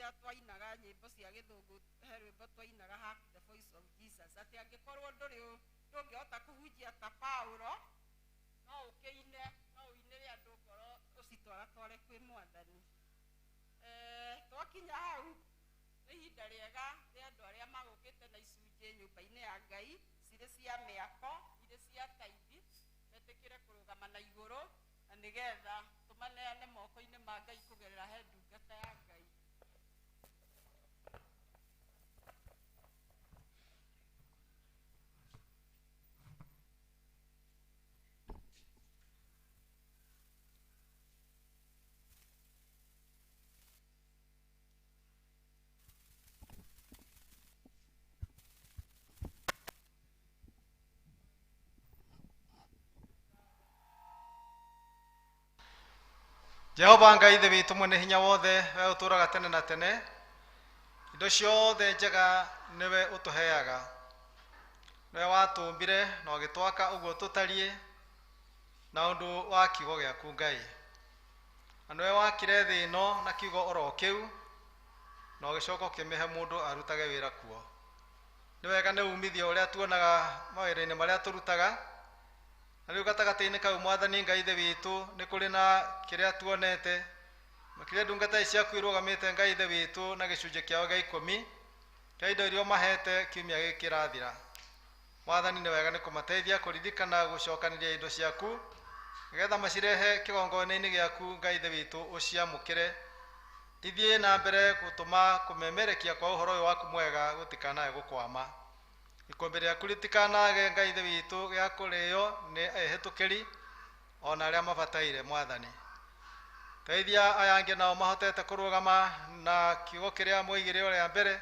ria twainaga nyimbo cia githungu he rwimbo twainaga Hark the Voice of Jesus ati angikorwo ndungihota kuhunjia ta Paulo no ukiine no uinire andu ngoro ucitware kwi Mwathani. Twakinya hau ni ihinda riega ria andu aria magukite na icunji nyumba-ini ya Ngai ciri cia miako iri cia taithi metikire kurugama na iguru na nigetha tumaneane moko-ini ma Ngai kugerera he ndungata ya Ngai. Jehova Ngai ithe witũ mwene hinya wothe we ũtũũraga tene na tene, indo ciothe njega niwe ũtũheaga, niwe watũmbire na ũgĩtwaka ũguo tũtariĩ na ũndũ wa kiugo gĩaku Ngai, na niwe wakire thĩ ĩno na kiugo oro kĩu na ũgĩcoka ũkĩmĩhe mũndũ arutage wĩra kuo. Nĩ wega nĩ umithio ũrĩa tuonaga mawĩra-inĩ marĩa tũrutaga, na rĩu gatagatĩ-inĩ kau Mwathani Ngai ithe witũ nĩ kũrĩ na kĩrĩa tuonete makĩria ndungata ici ciaku irũgamĩte Ngai ithe witũ na gĩcunjĩ kĩao gĩa 10 kĩa indo iria ũmahete kiumia gĩkĩ kĩrathira. Mwathani nĩ wega nĩ kũmateithia kũririkana gũcokanĩria indo ciaku nĩgetha macirehe kĩgongona-inĩ gĩaku Ngai ithe witũ ũciamũkĩre, ithiĩ na mbere gũtũma kũmemerekia kwa ũhoro ũyũ waku mwega gũtikanae gũkwama. Ikombe rĩaku rĩtikanage Ngai ithe witũ gĩa kũrĩo nĩ ehĩtũkĩri ona arĩa mabataire. Mwathani teithia aya angĩ nao mahotete kũrũgama na kiugo kĩrĩa moigire ũrĩa mbere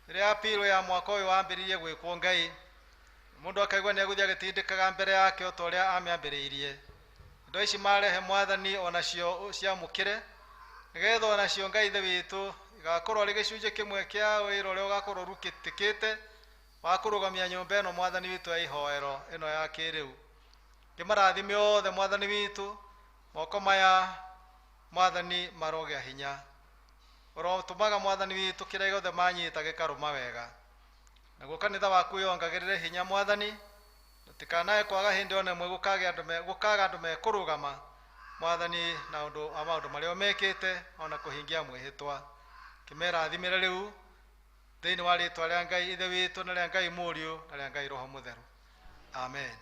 rĩrĩa apirũ ya mwaka ũyũ wambĩrĩirie gwĩkwo Ngai, mũndũ akaigua nĩ egũthiĩ agĩtindĩkaga mbere yake o ta ũrĩa amĩambĩrĩirie. Indo ici marehe Mwathani onacio ciamũkĩre nĩgetha onacio Ngai ithe witũ igakorwo arĩ gĩcunjĩ kĩmwe kĩa wĩra ũrĩa ũgakorwo ũrutĩkĩte wa kũrũgamia nyũmba ĩno Mwathani witũ ya ihoero ĩno ya kĩrĩu. Kĩmarathime othe Mwathani witũ, moko maya Mwathani marogĩa hinya, ũrotũmaga Mwathani witũ kĩrĩa gĩothe manyita gĩkarũma wega, naguo kanitha waku wĩongagĩrĩre hinya Mwathani, tũtikanae kwaga hĩndĩ ona ĩmwe gũkaga andũ mekũrũgama Mwathani na ũndũ wa maũndũ marĩa mekĩte ona kũhingia mwĩhĩtwa. Kĩmerathimĩre rĩu thĩinĩ wa rĩĩtwa rĩa Ngai ithe witũ na rĩa Ngai Mũriũ na rĩa Ngai Roho Mũtheru. Amen.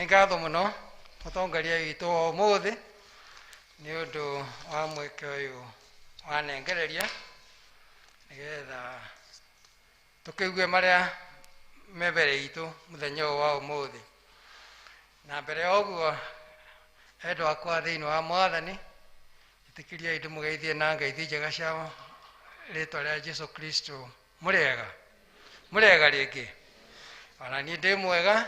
Ngatho mũno mũtongoria witũ wa ũmũthĩ nĩ ũndũ wa mweke ũyũ wanengereria nĩgetha tũkĩigue marĩa me mbere itũ mũthenya ũyũ wa ũmũthĩ. Na mbere ya ũguo endwa akwa thĩinĩ wa Mwathani, ĩtĩkĩriai ndĩmũgeithie na ngeithi njega cia rĩĩtwa rĩa Jesũ Kristo. Mũrĩega? mwega rĩngĩ. Ona niĩ ndĩ mwega,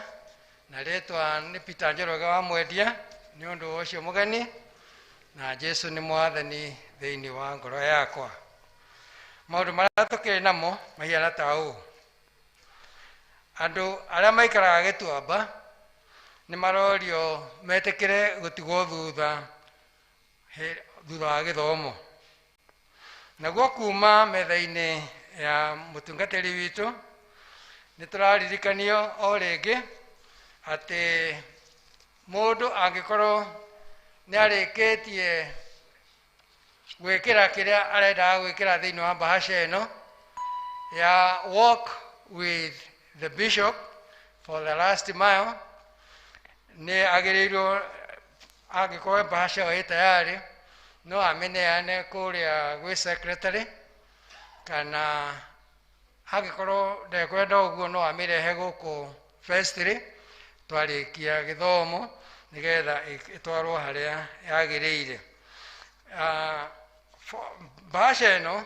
na rĩtwa nĩ Peter Njoroge wa Mwendia, nĩ ũndũ wa ũcio mũgeni, na Jesu nĩ mwathani thĩinĩ wa ngoro yakwa. Maũndũ marĩa tũkĩrĩ namo mahiana ta ũũ: andũ arĩa maikaraga Gĩtuamba nĩ marorio metĩkĩre gũtigwo thutha wa gĩthomo. Naguo kuma metha-inĩ ya mũtungatĩri witũ nĩ tũraririkanio o rĩngĩ atĩ mũndũ angĩkorwo nĩ arĩkĩtie gwĩkĩra kĩrĩa arendaga gwĩkĩra thĩinĩ wa bahasha ĩno ya walk with the bishop for the last mile, nĩ agĩrĩirwo angĩkorwo bahasha ĩyo ĩ tayarĩ no amĩneane kũrĩa gwĩ secretary, kana angĩkorwo ndekwenda ũguo no amĩrehe gũkũ vestry twarĩkia gĩthomo nĩgetha ĩtwarwo harĩa yagĩrĩire. Bahasha ĩno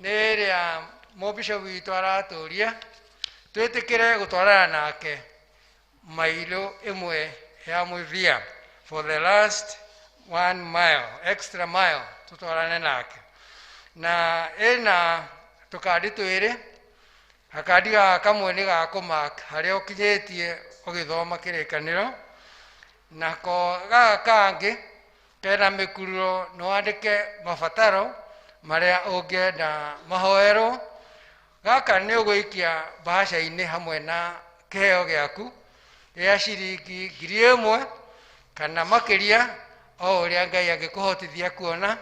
nĩ ĩrĩa mũbishopu witũ aratũria twĩtĩkĩre gũtwarana nake mailo ĩmwe ya mũthia, for the last 1 mile, extra mile tũtwarane nake. Na ĩna tũkandi twĩrĩ, gakandi gaka kamwe nĩ ga kũmark harĩa ũkinyĩtie ũgĩthoma kĩrĩkanĩro, nako gaka kangĩ kena mĩkururo no wandĩke mabataro marĩa ũngĩenda mahoerwo. Gaka nĩ ũgũikia bahasha-inĩ hamwe na kĩheo gĩaku gĩa ciringi 1,000 kana makĩria o ũrĩa Ngai angĩkũhotithia kuona,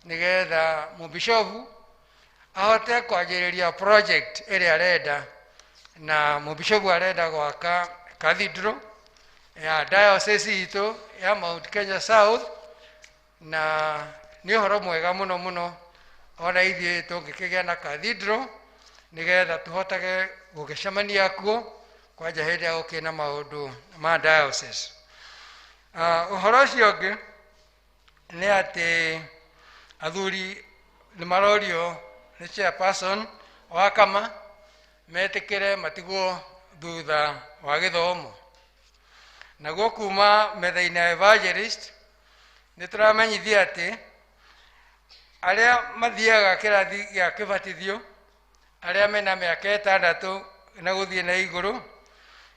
nĩgetha mũbishopu ahote kwanjĩrĩria project ĩrĩa arenda. Na mũbishopu arenda gwaka cathedral ya diocese itũ ya Mount Kenya South, na nĩ ũhoro mwega mũno mũno ona ithuĩ tũngĩkĩgĩa na cathedral nĩgetha tũhotage gũgĩcemania kuo kwanja hĩndĩ ya gũkĩna maũndũ ma diocese. Ũhoro ũcio ũngĩ nĩ atĩ athuri nĩ marorio nĩ chairperson wa kama metĩkĩre matigwo thutha wa gĩthomo. Naguo kuma metha-inĩ ya evangelist nĩ tũramenyithia atĩ arĩa mathiaga kĩrathi gĩa kĩbatithio, arĩa mena mĩaka 6 na gũthiĩ na igũrũ,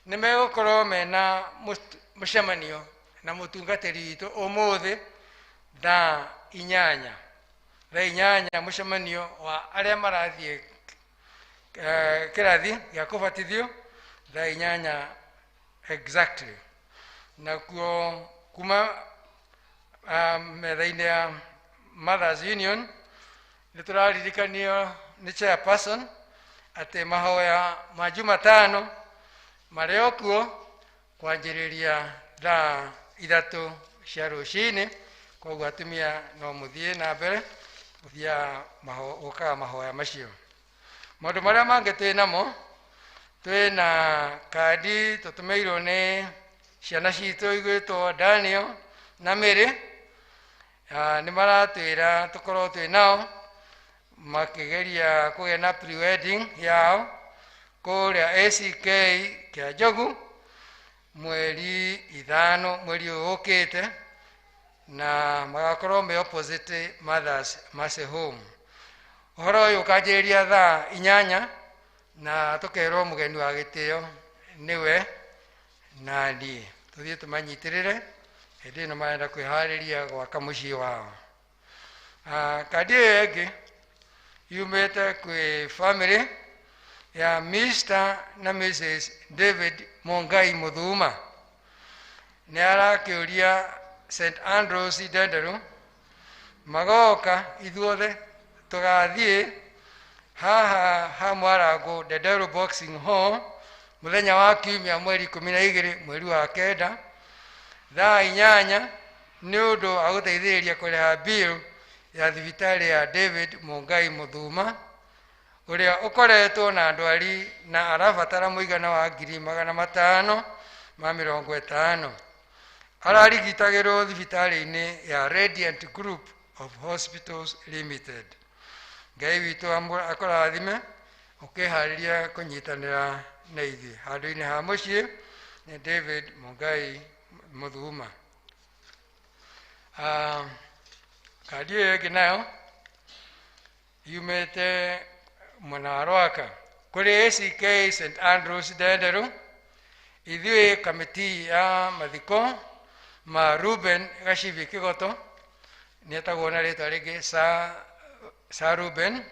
nĩ megũkorwo mena mũcemanio na mũtungatĩri witũ ũmũthĩ thaa 8 mũcemanio wa arĩa marathiĩ kĩrathi gĩa kũbatithio thaa 8 exactly. Nakuo kuma metha-inĩ ya Mothers Union nĩ tũraririkanio nĩ chairperson atĩ mahoya ma Jumatano marĩ o kuo kwanjĩrĩria thaa 3 cia rũcinĩ. Koguo atumia no mũthiĩ na mbere gũkaga mahoya macio. Maũndũ marĩa mangĩ twĩ namo, twĩna kandi tũtũmĩirwo nĩ ciana citũ igwĩtwo Daniel na Mary. Nĩ maratwĩra tũkorwo twĩ nao makĩgeria kũgĩa na pre-wedding yao kũrĩa ACK kĩa Njogu mweri 5 mweri ũyũ ũkĩte, na magakorwo me opposite Mothers Mercy Home. Ũhoro ũyũ ũkanjĩrĩria thaa 8 na tũkerwo mũgeni wa gĩtĩo nĩwe na niĩ. Tũthiĩ tũmanyitĩrĩre hĩndĩ ĩno marenda kwĩharĩria gwaka mũciĩ wao. Kandi ĩyo ĩngĩ yumĩte kwĩ family ya Mr. na Mrs. David Mongai Muthuma. Nĩ arakĩũria St. Andrews Ndenderu magoka ithuothe tũgathiĩ haha ha Mwarangu Ndenderu Boxing Hall mũthenya wa Kiumia mweri 12 mweri wa 9 thaa 8 nĩ ũndũ wa gũteithĩrĩria kũrĩha bill ya thibitarĩ ya David Mongai Muthuma ũrĩa ũkoretwo na ndwari na arabatara mũigana wa 550,000. Ararigitagĩrwo thibitarĩ-inĩ ya Radiant Group of Hospitals Limited. Ngai witũ akũrathime ũkĩharĩria kũnyitanĩra na ithuĩ. Handũ-inĩ ha mũciĩ nĩ David Mũngai Mũthuma. Kandi ĩyo ĩngĩ nayo yumĩte mwena wa Rwaka kũrĩ ACK St Andrews Ndenderu. Ithuĩ kamĩtĩ ya mathiko ma Ruben Gacibi Kĩgoto, nĩetagwo na rĩtwa rĩngĩ Sir Ruben,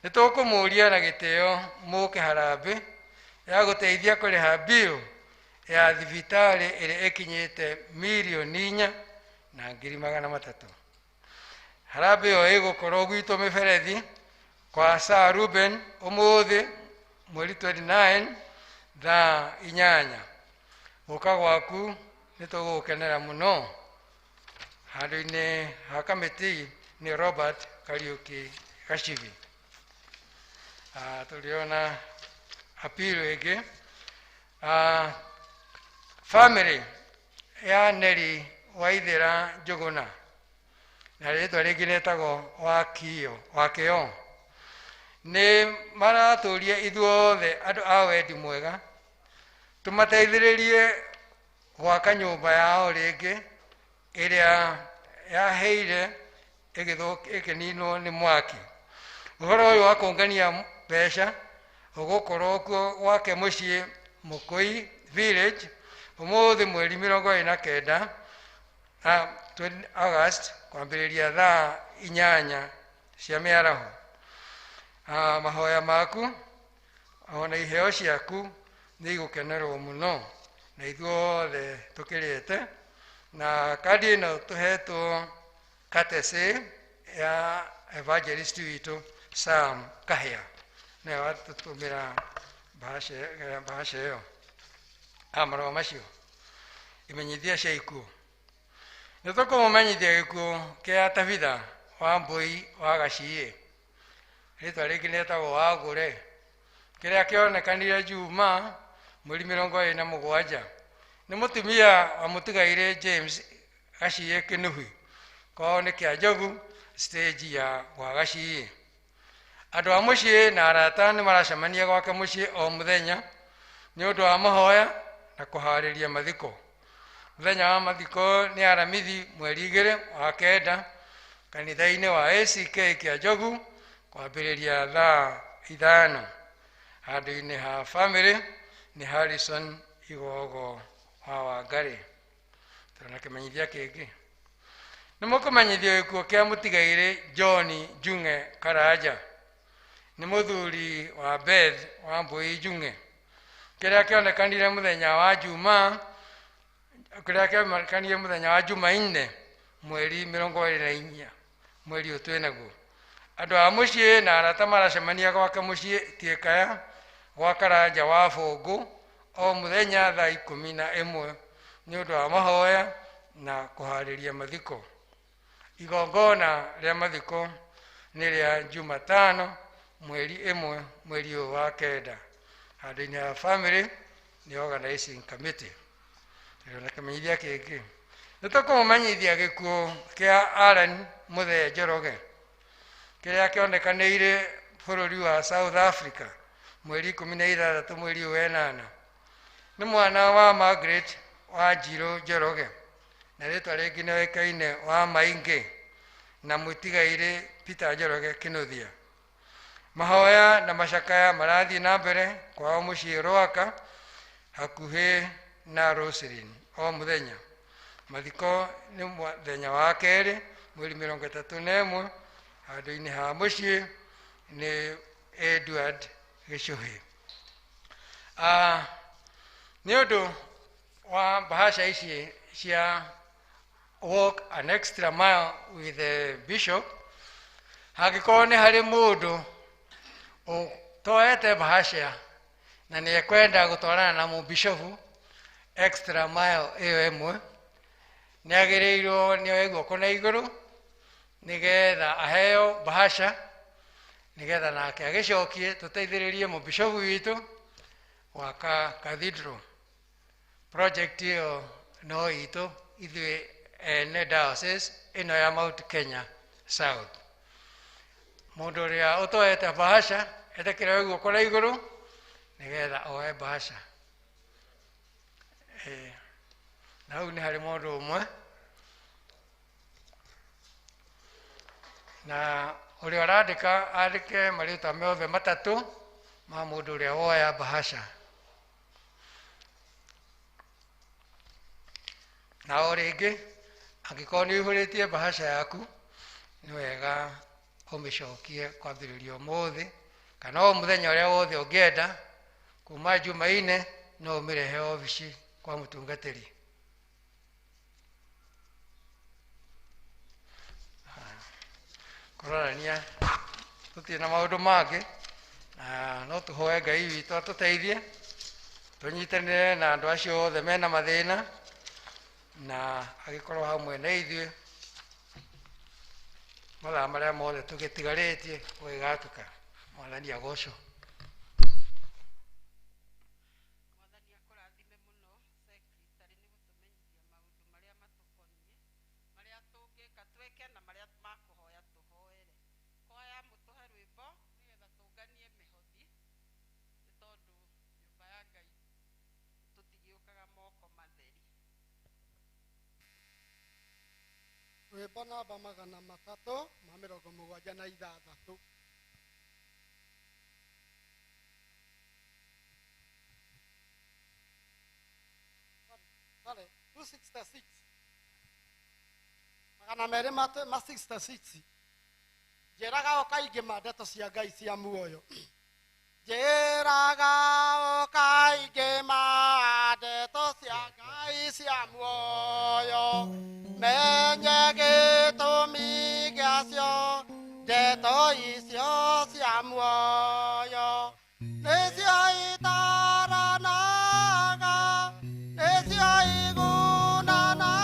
nĩtũkũmũria na gĩtĩo mũke harambĩ ya gũteithia kũrĩha bill ya thibitarĩ ĩrĩa ĩkinyĩte mirioni 4,300,000. Harambĩ ĩyo ĩgũkorwo gwitũ mĩberethi kwa Sir Ruben ũmũthĩ mweri 29 thaa 8. Gũka gwaku nĩtũgũkenera mũno. Handũ-inĩ ha kamĩtĩ nĩ Robert Kariuki Gacibi. Tũrĩona appeal ĩngĩ. Family ya Neri Waithĩra Njũgũna, na rĩtwa rĩngĩ nĩtagwo Wakĩo, nĩ maratũria ithuothe andũ a wendi mwega tũmateithĩrĩrie gwaka nyũmba yao rĩngĩ ĩrĩa yaheire ĩkĩninwo nĩ mwaki. Ũhoro ũyũ wa kũngania mbeca ũgũkorwo kuo gwake mũciĩ Mũkũi Village ũmũthĩ mweri 29 August kwambĩrĩria thaa 8 cia mĩaraho. Mahoya maku ona iheo ciaku nĩ igũkenerwo mũno na ithuothe tũkĩrĩte. Na kandi ĩno tũhetwo katese ya evangelist witũ Sam Kahĩa, nĩwe watũtũmĩra bahasha ĩyo. Marũa macio imenyithia cia ikuũ, nĩtũkũmũmenyithia gĩkuũ kĩa Tabitha Wambui wa Gaciĩ, rĩtwa rĩngĩ nĩetagwo Wagũre, kĩrĩa kĩonekanire Juma mweri 27. Nĩ mũtumia wa mũtigaire James Gaciĩ Kĩnuhi, kwao nĩ kĩa Njogu stage ya gwa Gaciĩ. Andũ a mũciĩ na arata nĩ maracemania gwake mũciĩ o mũthenya nĩ ũndũ wa mahoya na kũharĩria mathiko. Mũthenya wa mathiko nĩ aramithi mweri 2/9 kanitha-inĩ wa ACK kĩa Njogu kwambĩrĩria thaa 5. Handũ-inĩ ha family nĩ Harrison Igogo wa Wangari. Tũrona kĩmenyithia kĩngĩ. Nĩ mũkũmenyithio gĩkuũ kĩa mũtigaire John Njung'e Karanja, nĩ mũthuri wa Beth Wambui Njung'e, kĩrĩa kĩonekanire mũthenya wa Jumaine mweri 24 mweri ũyũ twĩ naguo. Andũ a mũciĩ na arata maracemania gwake mũciĩ Tiĩkaya gwa Karanja wa Bũngũ o mũthenya thaa 11 nĩ ũndũ wa mahoya na kũharĩria mathiko. Igongona rĩa mathiko nĩ rĩa Jumatano mweri 1 mweri ũyũ wa 9. Handũ-inĩ ha family nĩ organizing committee. Tũrona kĩmenyithia kĩngĩ. Nĩtũkũmũmenyithia gĩkuũ kĩa Allen Mũthee Njoroge, kĩrĩa kĩonekanĩire bũrũri wa South Africa mweri 16 mweri wa 8. Nĩ mwana wa Margaret wa Njirũ Njoroge, na rĩtwa rĩngĩ nĩoĩkaine wa Maingĩ, na mũtigaire Peter Njoroge Kĩnuthia. Mahoya na macakaya marathiĩ na mbere kwao mũciĩ Rwaka hakuhĩ na Roslyn o mũthenya. Mathiko nĩ mũthenya wa 2 mweri 31. Handũ-inĩ ha mũciĩ nĩ Edward Gĩcũhĩ. Nĩ ũndũ wa bahasha ici cia walk an extra mile with the bishop, hangĩkorwo nĩ harĩ mũndũ ũtoete bahasha na nĩ ekwenda gũtwarana na mũbishofu extra mile ĩyo ĩmwe, nĩ agĩrĩirwo nĩoe guoko na igũrũ nĩgetha aheo bahasha, nĩgetha nake agĩcokie tũteithĩrĩrie mũbishofu witũ gwaka cathedral. Project ĩyo no itũ ithuĩ ene diocese ĩno ya Mount Kenya South. Mũndũ ũrĩa ũtoete bahasha etekere guoko na iguru nigetha oe bahasha na hau nĩ harĩ mũndũ ũmwe na ũrĩa ũrandĩka andĩke marĩtwa mothe matatũ ma mũndũ ũrĩa woya bahasha na o rĩngĩ angĩkorwo nĩ ũihũrĩtie bahasha yaku nĩ wega ũmĩcokie kwambĩrĩria ũmũthĩ kana o mũthenya ũrĩa wothe ũngĩenda kuma Jumaine no ũmĩrehe obici kwa mũtungatĩri kũrorania tũtirĩ na maũndũ mangĩ no tũhoe Ngai witũ atũteithie tũnyitanĩre na andũ acio othe mena mathĩna na agĩkorwo hamwe na ithuĩ mathaa marĩa mothe tũgĩtigarĩtie gũgĩgatuka Mwathani agocwo Mwathani akũrathime mũno secretary nĩ gũtũmenyithia maũndũ marĩa matũkoniĩ marĩa tũngĩka twĩke na marĩa makũhoya tũhoere hoya mũtũhe rwĩmbo nĩgetha tũnganie mĩhothi nĩ tondũ nyũmba ya Ngai tũtigĩũkaga moko matheri rwĩmbo namba 376 266 266 njĩraga o kaingĩ ma ndeto cia Ngai cia muoyo njĩraga o kaingĩ ma ndeto cia Ngai cia muoyo menye gĩtũmi gĩacio ndeto icio cia muoyo nĩcio itaranaga nĩcio igunanaga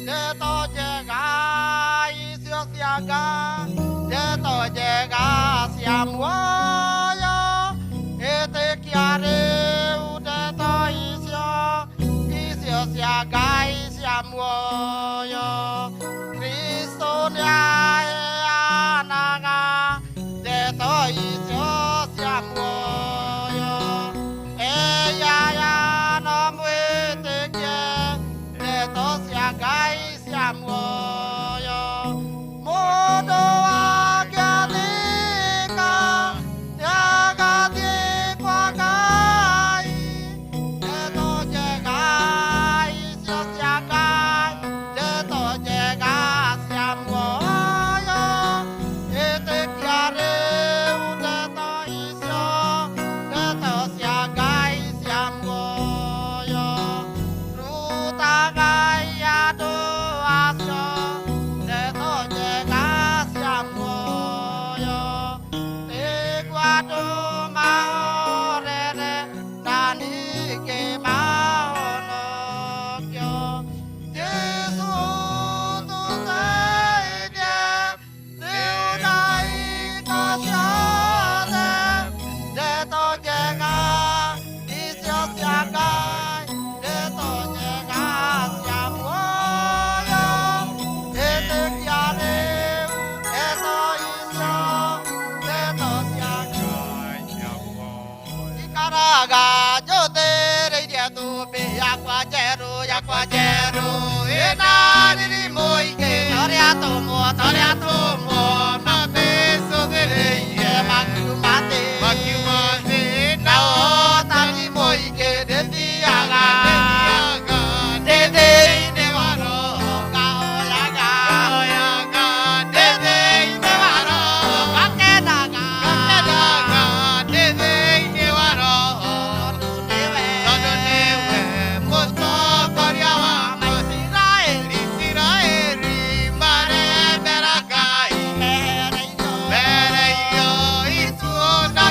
ndeto njega icio cia Ngai ndeto njega cia muoyo ĩtĩkia rĩu ndeto icio cia Ngai cia muoyo Kristo nĩaheanaga ndeto icio cia muoyo eyaya no mwĩtĩkie ndeto cia Ngai cia muoyo mũndũ angĩathĩka nĩagathiĩ kwa Ngai ndeto njega icio cia Ngai ndeto njega cia muoyo ĩtĩkia rĩu ndeto icio ndeto cia Ngai cia muoyo ruta Ngai andũ acio ndeto njega cia muoyo nĩguo andũ mahorere na ningĩ mahonokio Jesũ tũteithie rĩu na hingo ciothe ndeto njega icio cia Ngai ndeto njega cia muoyo ĩtĩkia rĩu ndeto icio ndeto cia Ngai cia muoyo ikaraga njũthĩrĩirie thũmbĩ yakwa njerũ ĩna riri mũingĩ torĩa tũmwo mabĩcũthĩrĩirie makiuma thĩ na ũtari mũingĩ ndĩthiaga ndĩ thĩinĩ wa roho ngahoyaga ndĩ thĩinĩ wa roho ngakenaga ndĩ thĩinĩ wa roho tondũ nĩwe mũtongoria wa Isiraeli marembera Ngai mbere iyo ithuĩ na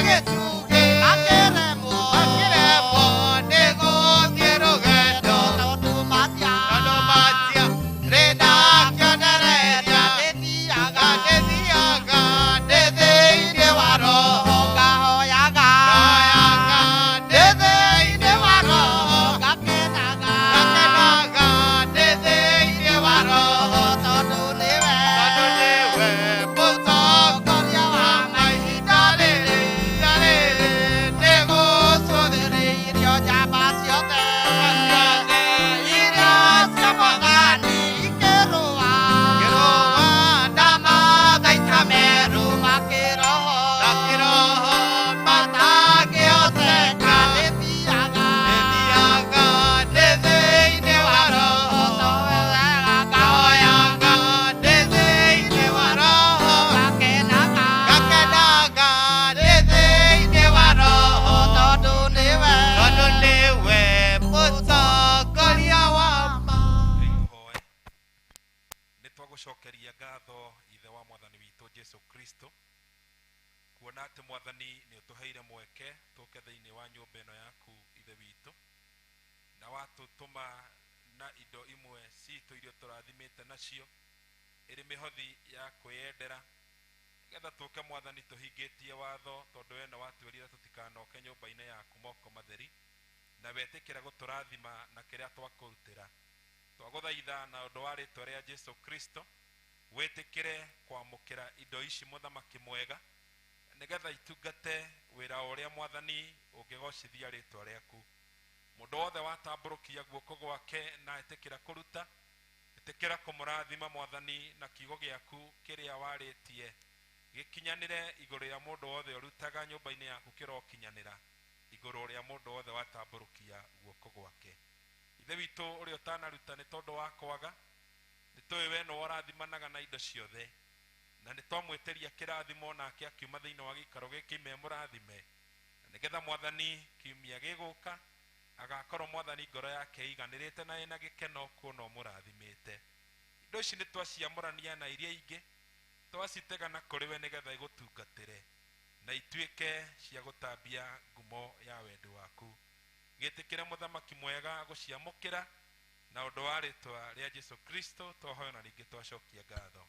gucokeria ngatho ithe wa mwathani witũ Jesu Kristo kuona atĩ mwathani nĩ ũtũheire mweke tũke thĩinĩ wa nyũmba ĩno yaku ithe witũ na watũtũma na indo imwe citũ iria tũrathimĩte nacio ĩrĩ mĩhothi ya kwĩyendera nĩgetha tũke mwathani tũhingĩtie watho tondũ we nĩ watwĩrire tũtikanoke nyũmba-inĩ yaku moko matheri na wetĩkĩra gũtũrathima na kĩrĩa twakũrutĩra twagũthaitha na ũndũ wa rĩĩtwa rĩa Jesu Kristo wĩtĩkĩre kwamũkĩra indo ici mũthamaki mwega nĩgetha itungate wĩra ũrĩa mwathani ũngĩgocithia rĩĩtwa rĩaku mũndũ wothe watambũrũkia guoko gwake na etĩkĩra kũruta etĩkĩra kũmũrathima mwathani na kiugo gĩaku kĩrĩa warĩtie gĩkinyanĩre igũrũ rĩa mũndũ wothe ũrutaga nyũmba-inĩ yaku kĩrokinyanĩra igũrũ rĩa mũndũ wothe watambũrũkia guoko gwake ithe witũ ũrĩa ũtanaruta nĩ tondũ wa kwaga nĩ tũĩ we nĩwe ũrathimanaga na indo ciothe na nĩ twamwĩtĩria kĩrathimo nake akiuma thĩinĩ wa gĩikaro gĩkĩ me mũrathime nĩgetha mwathani kiumia gĩgũka agakorwo mwathani ngoro yake iganĩrĩte na ĩna gĩkeno kuona ũmũrathimĩte indo ici nĩ twaciamũrania na iria ingĩ twacitega na kũrĩ we nĩgetha igũtungatĩre na ituĩke cia gũtambia ngumo ya wendi waku gĩtĩkĩre mũthamaki mwega gũciamũkĩra na ũndũ wa rĩĩtwa rĩa Jesu Kristo twahoya na ningĩ twacokia ngatho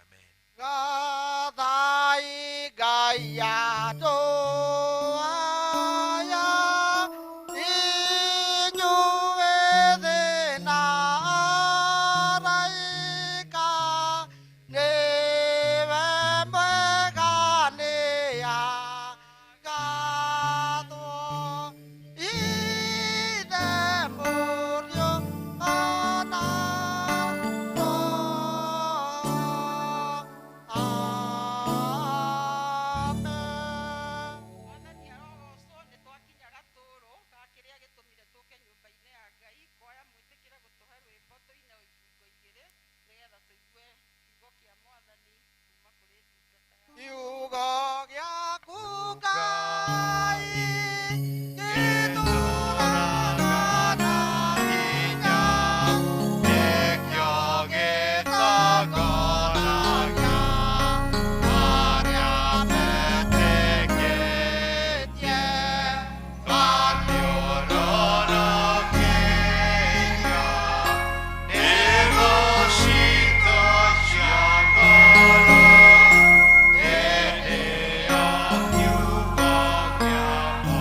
amen. Gathai Gaia Toaya Inyuwe na Araika Newe Meganea Gatho Ide Murio Ana Mwathani arogocwo nĩ twakinya gatũrũ ga kĩrĩa gĩtũmire tũke nyũmba-inĩ ya Ngai koya mwĩtĩkĩre gũtũhe rwĩmbo tũine ihingo igĩrĩ nĩgetha tũigue kiugo kĩa mwathani kuma kũrĩ ndungata yake. Kiugo gĩaku Ngai gĩtũũraga na hinya, nĩkĩo gĩtongoragia arĩa metĩkĩtie. Twathiũrũrũkĩirio nĩ gũcitũ cia ngoro, hĩndĩ ya kiugo gĩaku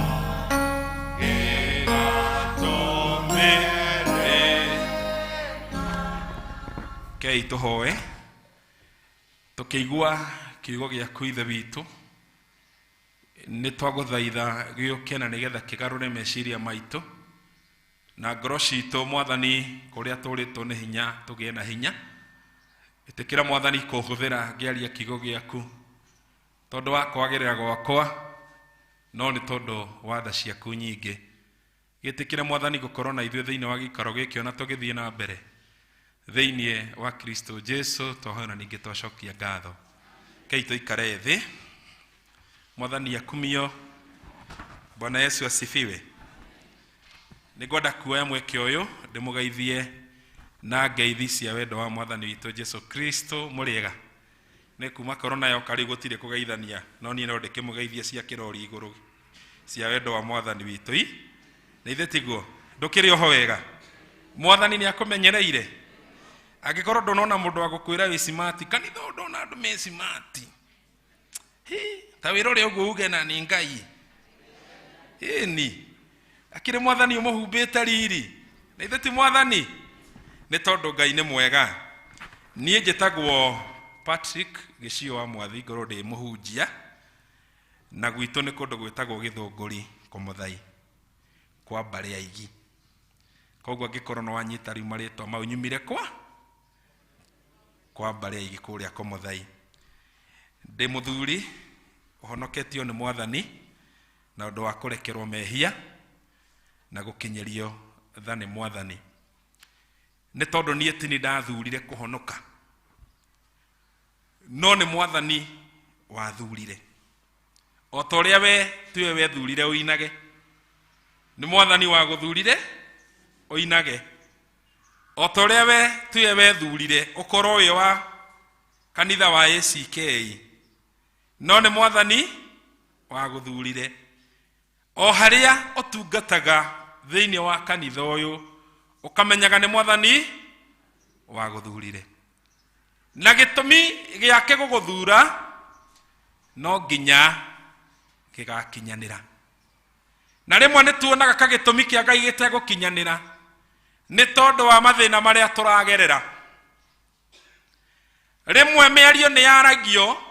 gĩgatũmĩrĩra. Kei tũhoe tũkĩigua kiugo gĩaku ithe witũ nĩ twagũthaitha gĩũke na nĩgetha kĩgarũre meciria maitũ na ngoro citũ mwathani kũrĩa tũrĩtwo nĩ hinya tũgĩe na hinya ĩtĩkĩra mwathani kũhũthĩra ngĩaria kiugo gĩaku tondũ wa kwagĩrĩra gwakwa no nĩ tondũ wa tha ciaku nyingĩ gĩtĩkĩra mwathani gũkorwo na ithuĩ thĩinĩ wa gĩikaro gĩkĩ ona tũgĩthiĩ na mbere thĩinĩ wa Kristo Jesu twahoya na ningĩ twacokia ngatho. Kei tũikare thĩ. Mwathani akumio. Bwana Yesu asifiwe. Nĩngwenda kuoya mweke ũyũ ndĩmũgeithie na ngeithi cia wendo wa mwathani witũ Jesu Kristo mũrĩega. Nĩ kuma korona yoka rĩu gũtirĩ kũgeithania no niĩ no ndĩkĩmũgeithie cia kĩrori igũrũ cia wendo wa mwathani witũ. Na ithe tiguo ndũkĩrĩ oho wega. Mwathani nĩ akũmenyereire. Angĩkorwo ndũnona mũndũ wa gũkwĩra wĩ smart kanitha ndona andũ me smart. Ta wĩra ũrĩa ũguo uge na nĩ Ngai. Ĩni akĩrĩ mwathani ũmũhumbĩte riri. Na ithe ti mwathani nĩ tondũ Ngai nĩ mwega. Niĩ njĩtagwo Patrick Gĩcio wa Mwathi ngorwo ndĩ mũhunjia na gwitũ nĩ kũndũ gwĩtagwo Gĩthũngũri Kũmũthai kwa mbarĩ aigi. Koguo angĩkorwo no wanyita rĩu marĩtwa mau nyumire kwa mbarĩ aigi kũrĩa Kũmũthai. Ndĩ mũthuri ũhonoketio nĩ mwathani na ũndũ wa kũrekerwo mehia na gũkinyĩrio tha nĩ mwathani. Nĩ tondũ niĩ ti nĩ ndathurire kũhonoka no nĩ mwathani wathurire. O ta ũrĩa we tiwe wethurire ũinage nĩ mwathani wa gũthurire ũinage. Otoria we tuye we thurire ukoro uyu wa kanitha wa ACK no ni mwathani wa guthurire o haria utungataga thiini wa kanitha uyu ukamenyaga ni mwathani wa guthurire na gitumi giake guguthura no nginya gigakinyanira na rimwe ni tuonaga kagitumi kia Ngai gitegukinyanira ni tondu wa mathina maria turagerera rimwe miario ni yaragio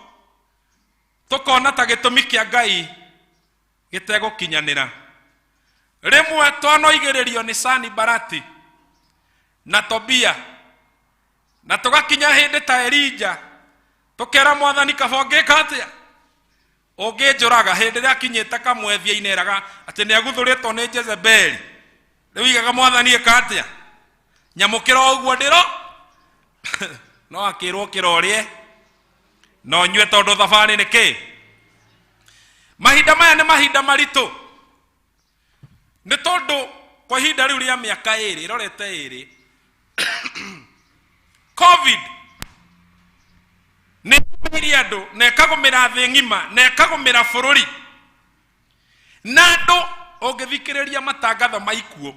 tukona ta gitumi kia Ngai gitegukinyanira rimwe twanoigiririo ni Sanibalati na Tobia na tugakinya hindi ta Elija tukera mwathani kabongeka atia unginjuraga hindi ria kinyite kamwethia-ini eraga ati ni aguthuritwo ni Jezebeli riu igaga mwathani eka atia nyamukira uguo ndiro no akirwo kirorie no nyue tondu thabari ni ki mahinda maya ni mahinda maritu ni tondu kwa ihinda riu ria miaka iri rorete iri COVID ni miriado na kagomera thi ngima na kagomera bururi na andu ungithikiriria matangatho maikuo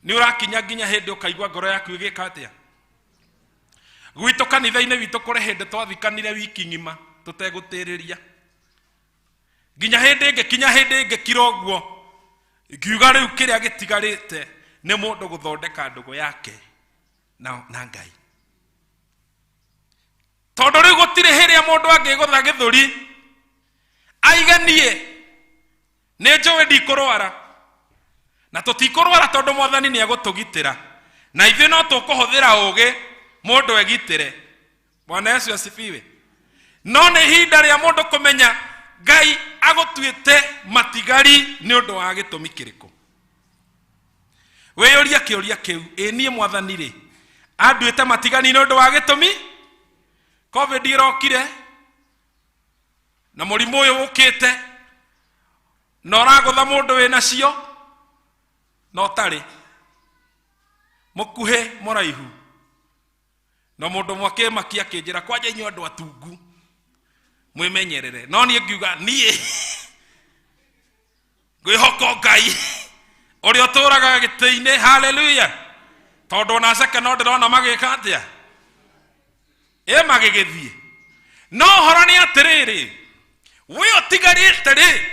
ni urakinya nginya hindi ukaigwa ngoro yaku igika atia gwitu kanitha-ini witu kuri hindi twathikanire wiki ngima tutegutiriria nginya hindi ngikinya hindi ngikira uguo ngiuga riu kiria gitigarite ni mundu guthondeka ndugu yake na Ngai tondu riu gutire hiria mundu angigutha githuri aiganie ni njowe ndikurwara na tutikurwara tondu mwathani ni agutugitira na ithuĩ no tukuhuthira ugi mundu egitire. Bwana Yesu asifiwe. No ni ihinda ria mundu kumenya Ngai agutuite matigari ni undu wa gitumi kiriku. Weyoria kiuria kiu nie mwathani ri anduite matigani ni undu wa gitumi COVID irokire na murimu uyu ukite no ragutha mundu wina cio no tari mukuhe muraihu no mundu mwake makia kinjira kwanja inyu andu atungu mwimenyerere no nie ngiuga nie ngwihoko Ngai uri uturaga gitĩ-inĩ. Haleluya. Tondu na ceke no ndirona magika atia magigithie no horo ni atiriri we otigarite ri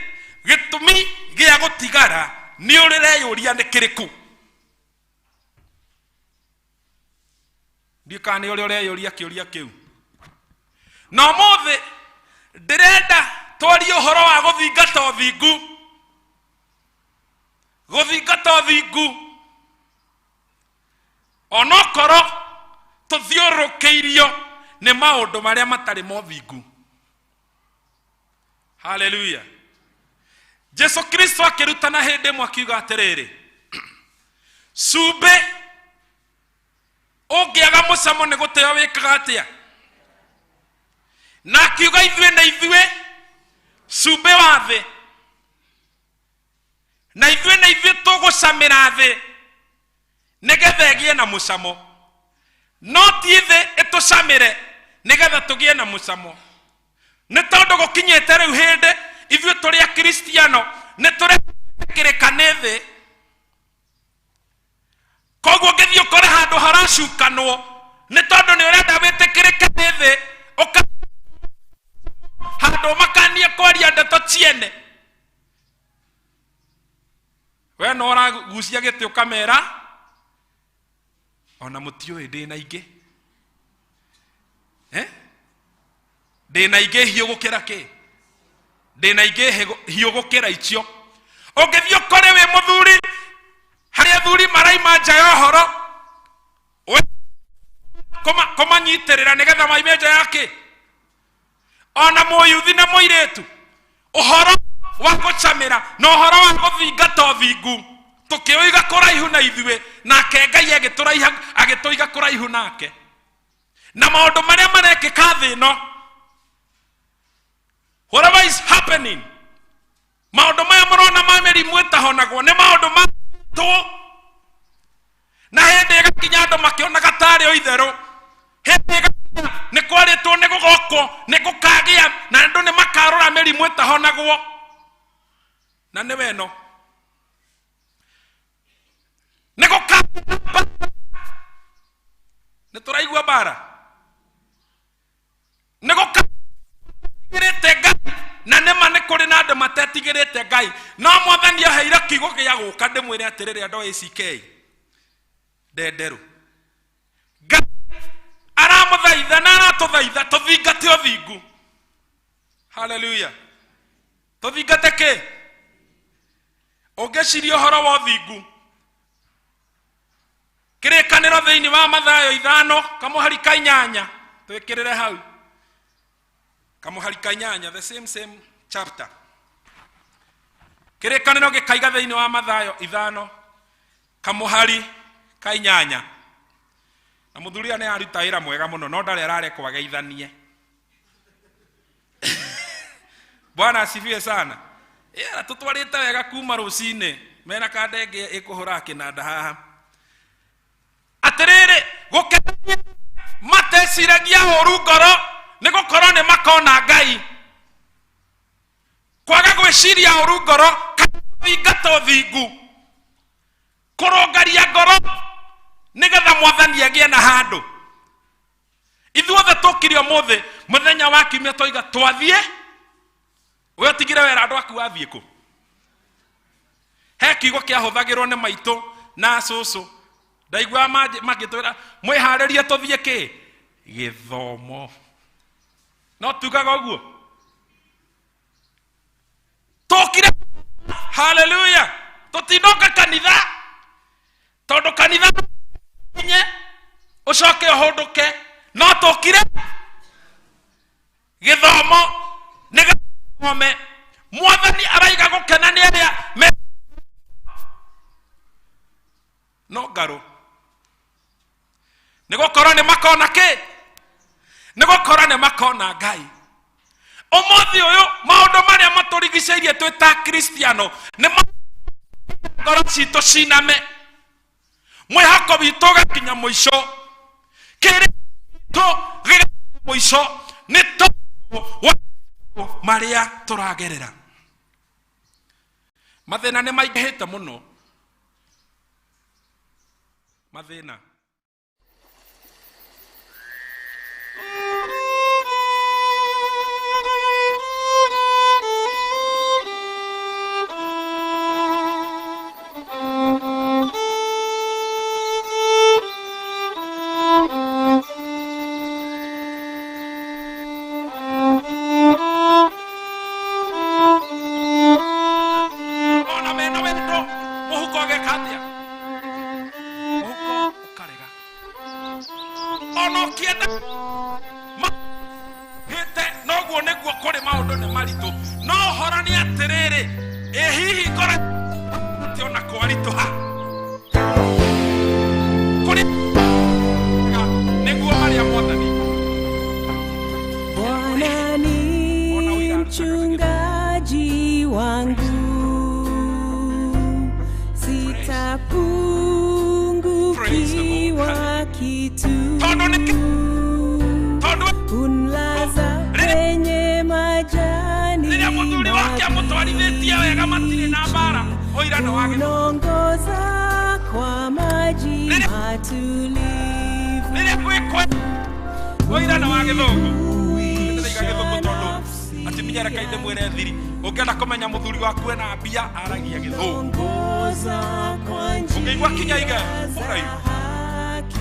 gitumi gia gutigara ni urireyuria ni kiriku ndikani uri ureyuria kiuria kiu no mothe ndirenda twari uhoro wa guthingata uthingu onokoro tuthiurukeirio ni maundu maria matari mothingu. Haleluya. Jesu Kristo akirutana hindi mwe akiuga atiriri cumbi ungiaga mucamo ni guteo wikaga atia na akiuga ithuĩ cumbi wa thi na ithuĩ tugucamira thi nigetha igie na mucamo no ti thi itucamire nigetha tugie na mucamo ni tondu gukinyite riu hindi ithuĩ turi a Kristiano ni turekirika ni thi koguo ngithii ukore handu haracukanwo ni tondu ni urenda witikirike ni thi handu makanie kwaria ndeto ciene we no uragucia giti ukamera ona mutioi ndina ingi ndina ingi hiu gukira ki ndina ingi hiu gukira icio ungithii ukore wi muthuri hari athuri maraima nja ya horo kumanyitirira nigetha maime nja yake ona muyuthi na muiritu uhoro wa gucamira na uhoro wa guthingata uthingu tukiuiga kuraihu na ithuĩ nake Ngai agituiga kuraihu nake na maundu maria marekika thi no whatever is happening maundu maya murona ma mĩrimũ ĩtahonagwo nĩ maundu ma tu na hĩndĩ ĩgakinya andũ makĩonaga tarĩ o itherũ, hĩndĩ ĩgakinya nĩ kwarĩtwo nĩ gũgoko nĩ gũkagĩa na andũ nĩ makarora mĩrimũ ĩtahonagwo, na nĩ weno nĩ gũkagĩa nĩ tũraigua bara nĩ gũkagĩrĩte Ngai, na nĩma nĩ kũrĩ na andũ matetigĩrĩte Ngai, no Mwathani aheire kiugo gĩa gũka ndĩmwĩre atĩrĩrĩ andũ a ACK ndenderũ, Ngai aramũthaitha na aratũthaitha tũthingate ũthingu. Haleluya, tũthingate kĩ? Ũngĩciria ũhoro wa ũthingu, kĩrĩkanĩro thĩinĩ wa Mathayo 5 kamũhari ka 8 twĩkĩrĩre hau, kamũhari ka 8, the same chapter. Kĩrĩkanĩro gĩkaiga thĩinĩ wa Mathayo 5 kamũhari ka 8, na mũthuri nĩ aruta wĩra mwega mũno no ndarĩ ararekwo ageithanie. Bwana asifiwe sana. Tũtwarĩte wega kuma rũcinĩ, mena kandenge ĩkũhũra kĩnanda haha. Atĩrĩrĩ, gũkenania mateciragia ũru ngoro nĩ gũkorwo nĩ makona Ngai. Kwaga gwĩciria ũru ngoro kathingata ũthingu, kũrũngaria ngoro nĩgetha Mwathani agĩe na handũ. Ithuothe tũkire ũmũthĩ mũthenya wa kiumia tũiga twathiĩ, we ũtigire wera andũ aku wathiĩ kũ? He kiugo kĩahũthagĩrwo nĩ maitũ na cũcũ, ndaigua magĩtwĩra mwĩharĩrie tũthiĩ kĩ? Gĩthomo. No tugaga ũguo? Tũkire, haleluya, tũtinoka kanitha tondũ kanitha nye ũcoke ũhũndũke, no tũkire gĩthomo nĩgetha Mwathani araiga gũkenania arĩa no ngarũ, nĩ gũkorwo nĩ makona kĩ? Nĩ gũkorwo nĩ makona Ngai. Ũmũthĩ ũyũ maũndũ marĩa matũrigicĩirie twĩ ta Kristiano nĩ ngoro citũ ciname, mwĩhoko witũ ũgakinya mũico, kĩrĩto gĩgakinya mũico nĩ tondũ marĩa tũragerera. Mathĩna nĩ maingĩhĩte mũno, mathĩna.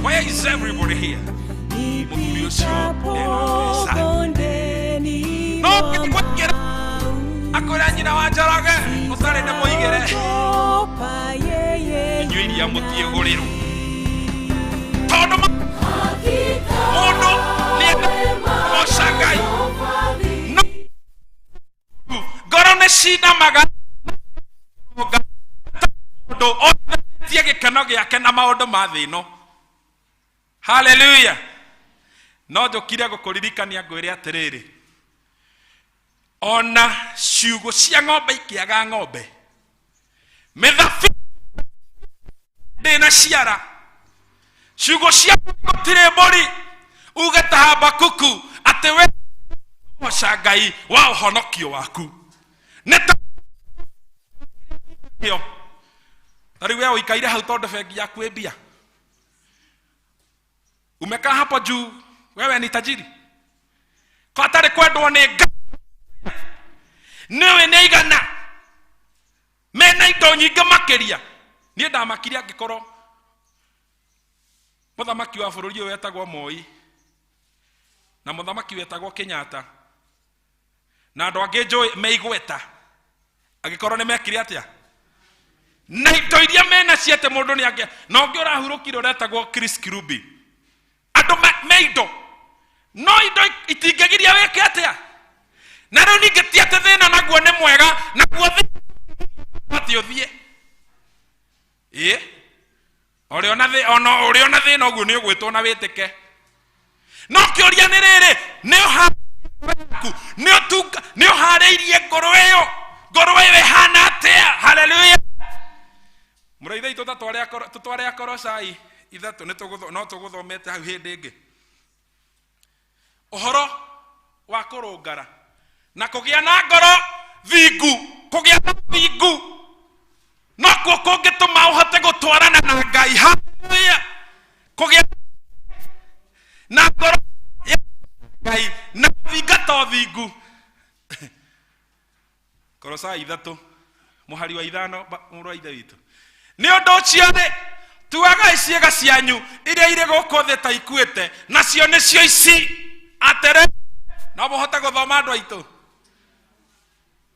Where is everybody here? Akoranyina wanjarage utare na moigere inyuiri ya mutie guriru todo modo ni oshagai no gorone shida maga do otie gikano giake na maundu ma thino. Hallelujah. No njokire gukuririkania ngwire atiriri, ona ciugo cia ng'ombe ikiaga ng'ombe mithabi ndina ciara ciugo cia gutire mburi uge ta Habakuku ati we Ngai wa uhonokio waku neta yo tari wewe uikaire hau tondu bengi yaku e mbia umekaa hapo juu wewe ni tajiri kwa tari kwendwo ni Ngai niwe ni igana mena indo nyingi makiria nie ndamakiria ngikoro muthamaki wa bururi uyu wetagwo Moi na muthamaki wetagwo Kenyatta na andu angi njui meigweta agikoro ni mekire atia na indo iria mena ciete mundu ni angi na ungi urahurukire uretagwo Chris Kirubi andu meido no indo itingegiria weke atia na riu ningi ti ati thina naguo ni mwega naguo ati uthie uri ona thina uguo ni ugwitwo na witike no kioria ni riri ni uhariirie ngoro iyo ihana atia haleluya muraitha itu tutware Akolosai 3 no tuguthomete hau hindi ingi uhoro wa kurungara na kugia na ngoro thingu kugia na thingu no kungituma uhote gutwarana na Ngai haleluya kugia na ngoro Ngai na thingato thingu Kolosai 3 muhari wa 5 muru wa ithe witu ni undu ucio ni tuaga ciega cianyu iria ire guku thi ta ikuite nacio nicio ici atere no muhote guthoma andu aitu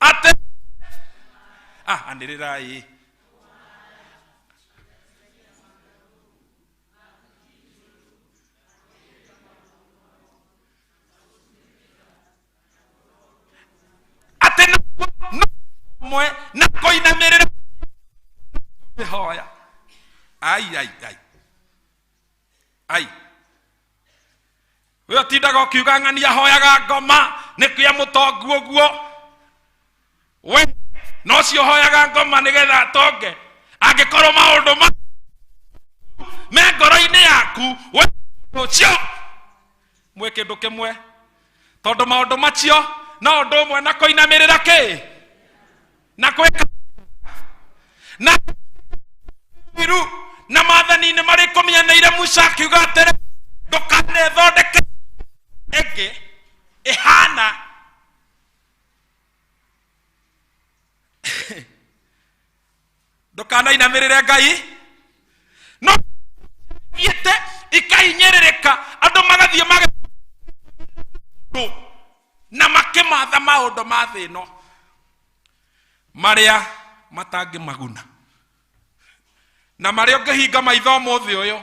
ate andirirai ate mwe na koinamirira hoya ai we tindaga ukiuga ng'ania hoyaga ngoma nikia mutongu uguo we no cio hoyaga ngoma nigetha atonge angikorwo maundu me ngoro-ini yaku we ucio mwe kindu kimwe tondu maundu macio no undu umwe na koinamirira ki na kwika na biru na mathani ni mari kumianeire Musa akiuga atere ndukane thondeke ege ihana ndukana inamirire Ngai no yete ikainyerereka andu magathie na makimatha maundu ma thino maria matangi maguna na maria ungihinga maitho muthi uyu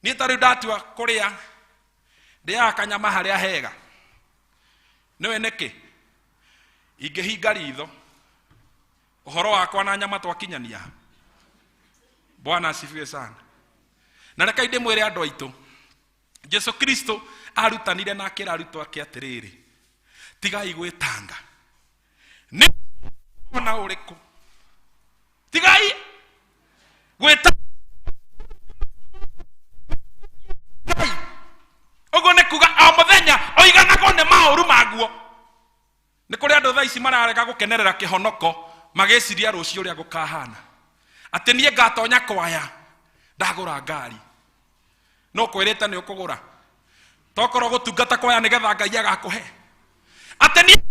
ni tari ndatua kuria ndia kanyama haria hega niwe niki ingihinga ritho uhoro wakwa na nyama twakinyania Bwana asifiwe sana na reka inde mwire andu aitu Jesu Kristo arutanire na akira arutwo ake atiriri tigai gwitanga ni ona uriku tigai gwita ugo ne kuga o muthenya oiganago ne mauru maguo ni kuri andu thaa ici mararega gukenerera kihonoko mageciria rucio ria gukahana ati nie ngatonya kwaya ndagura ngari no kwirite ni ukugura tokoro gutungata kwaya nigetha Ngai agakuhe ati nie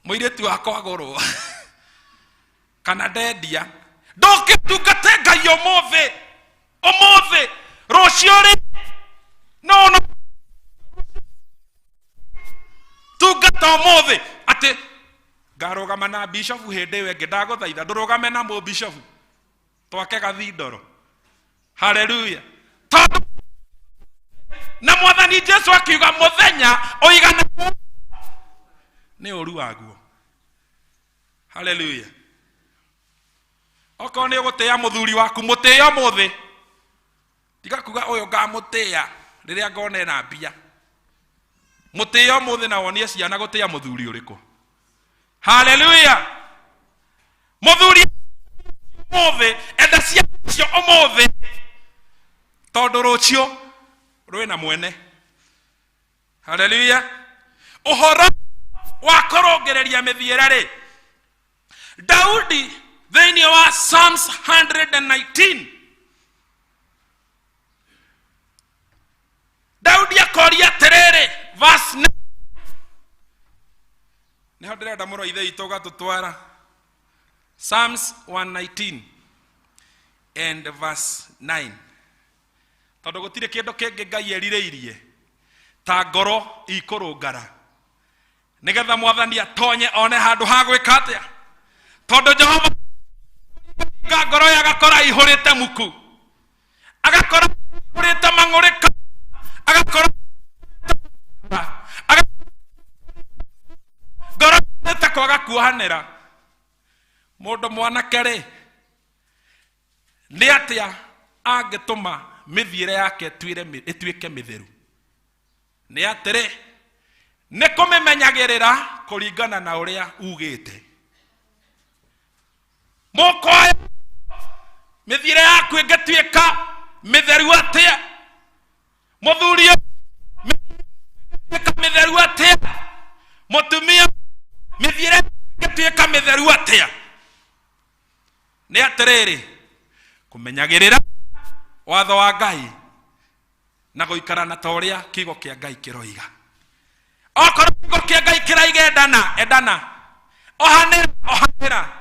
muiritu wakwa agurwo kana ndendia ndukitungate Ngai umuthi rucio ri no tungata umuthi ati ngarugama na bishop hindi we ngidaguthaitha ndurugame na mu bishop twake gathindoro haleluya na mwathani Jesu akiuga muthenya oigana ni uru waguo haleluya oko ni gutia muthuri waku mutia muthi tiga kuga uyu ngamutia riria ngone na mbia mutia muthi na wonie ciana gutia muthuri uriku haleluya muthuri omothe enda cio omothe tondu rucio rwina mwene. Haleluya. Uhoro wa kurongereria mithiira ri Daudi thiini wa Psalms 119 Daudi akoria terere verse 9 ni hodera damuro ithe itoga tutwara Psalms 119 and verse 9 tondu gutire kindu kingi Ngai eririirie ta ngoro ikurungara nigetha mwathani atonye one handu ha gwika atia tondu Jehova ngoro yagakora ihurite muku agakora ihurite mang'urika agakora ngoro nita kwaga kuohanira mundu mwanake ri ni atia angituma mithiire yake ituike mitheru ni atiri ni kumimenyagirira kuringana na uria ugite mukoya mithiire yaku ingituika mitheru atia muthuri mitheru atia mutumia mithiire ingituika mitheru atia ni atiriri kumenyagirira watho wa Ngai na guikarana ta uria kigo kia Ngai kiroiga. Okorwo kigo kia Ngai kiraiga endana ohanira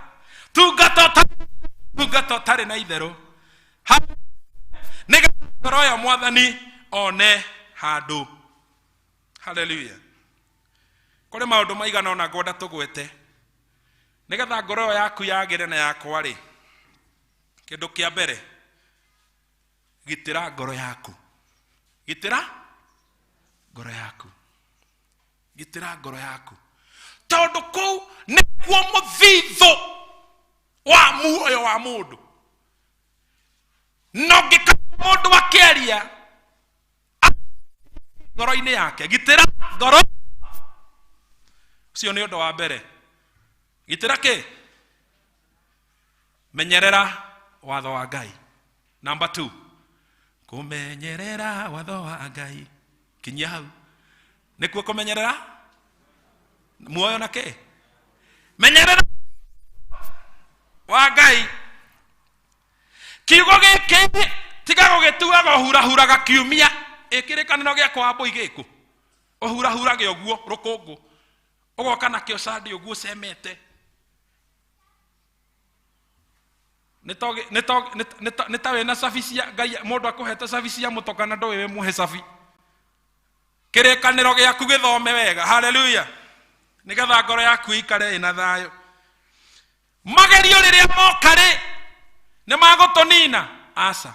tungato tari na itheru niga ngoro ya mwathani one handu. Haleluya. Kuri maundu maigana ona ngwenda tugwete nigetha ngoro yaku yagire na yakwa ri kindu kia mbere gitira ngoro yaku. Gitira ngoro yaku. Gitira ngoro yaku. Tondu kou nikuo muthitho wa muoyo wa mundu. No ngika mundu akiaria ngoro-ini yake. Gitira ngoro. Ucio ni undu wa mbere. Gitira ki? Menyerera watho wa Ngai. Number 2. Kumenyerera watho wa Ngai. Kinya hau. Nikuo kumenyerera muoyo na ki? Menyerera wa Ngai. Kiugo giki tiga gugitua gohurahuraga kiumia ikirikaniro giakwa mbui giku ohurahurage oguo rukungu ugoka nakio sadi oguo semete nitawe na safisia Ngai mundu akuhete safisia mutokana ndo wewe muhe safi kirikaniro giaku githome wega. Haleluya. Nigetha ngoro yaku ikare ina thayo. Magerio riria mokare ni magutunina asa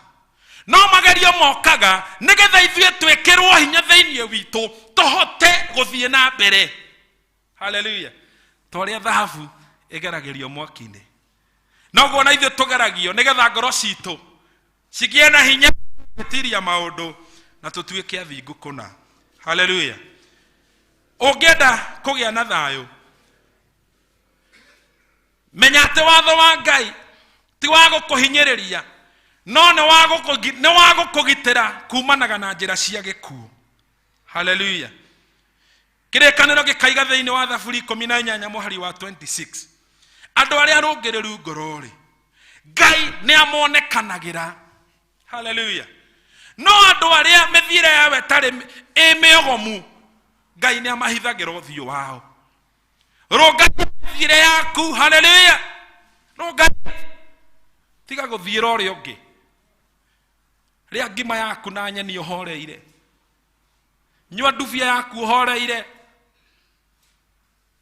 no magerio mokaga nigetha ithue twikirwo hinya thiini witu tuhote guthie na mbere. Haleluya. Toria thahabu igeragerio mwaki-ini noguo na ithue tugeragio nigetha ngoro citu cigie na hinya gutiria maundu na tutuike athingu kuna. Haleluya. Ungienda kugia na thayo menya ati watho wa Ngai ti wa gukuhinyiriria no ni wa gukugitira kumanaga na njira cia gikuo. Haleluya. Kirikaniro gikaiga thiini wa Thaburi 18 muhari wa 26 andu aria arungiriru ngorori Ngai ni amonekanagira. Haleluya. No andu aria mithire yawe tari imiogomu Ngai ni amahithagira uthio wao. Runga mithire yaku. Haleluya. Runga tiga guthira uria ungi ria ngima yaku na nyeni uhoreire nyua ndubia yaku uhoreire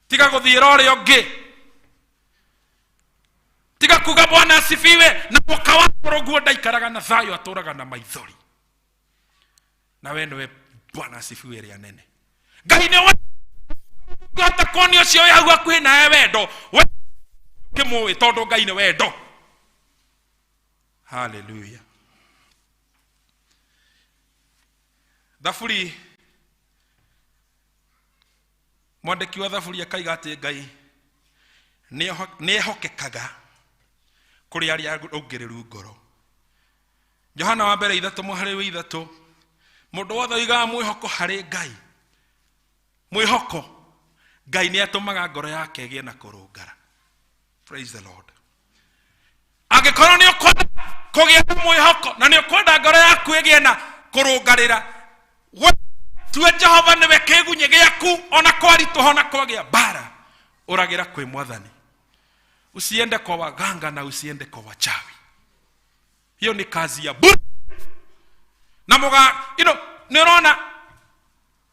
tiga guthira uria ungi tiga kuga Bwana asifiwe na muka wako roguo ndaikaraga na thayo aturaga na maithori na we niwe Bwana asifiwe ria nene. Ngai ni wa gota koni ucio yagu akuhi nae wendo we kimuwi tondu Ngai ni wendo. Haleluya. Thaburi mwandiki wa Thaburi akaiga ati Ngai ni ehokekaga kuri aria ungiriru ngoro. Johana wa mbere 3:3 mundu wothe oigaga mwihoko hari Ngai, mwihoko Ngai ni atumaga ngoro yake gie na kurungara. Praise the Lord. Angikorwo ni ukwenda kugia na mwihoko na ni ukwenda ngoro yaku igie na kurungarira, tuwe Jehova niwe kigunye giaku, ona kwarituha na kwagia bara uragira kwi Mwathani. Usiende kwa waganga na usiende kwa wachawi. Hiyo ni kazi ya bure. Na moga, nirona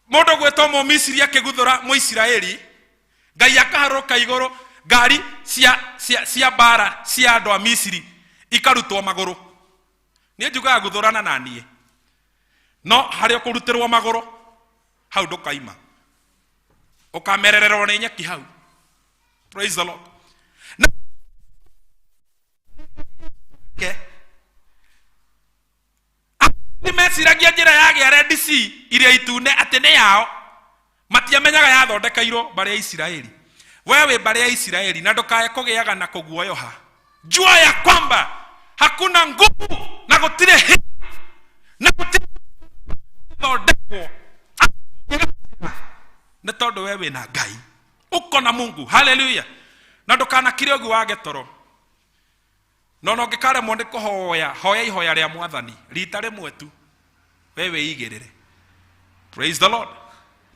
mundu gwetwo mu Misiri akiguthura mu Israeli, Ngai akaharuka iguru, ngari cia bara cia andu a Misiri ikarutwo maguru. Nie njugaga guthurana na nie. No hari kurutirwo maguru, hau ndukaima. Ukamerererwo ni nyeki hau. Praise the Lord. Ni mesiragia njira ya Red Sea iria itune ati ni yao, matiamenyaga yathondekairwo bare ya Israeli. Wewe bare ya Israeli na ndukaye kugiaga na kuguoyoha. Jua ya kwamba hakuna nguvu na gutire hinya na gutire thondekwo na tondu wewe na Ngai uko na Mungu. Hallelujah. Na ndukana kire ogu wage toro. No ngikare monde kuhoya hoya ihoya ria Mwathani rita rimwe tu, wewe igirire. Praise the Lord.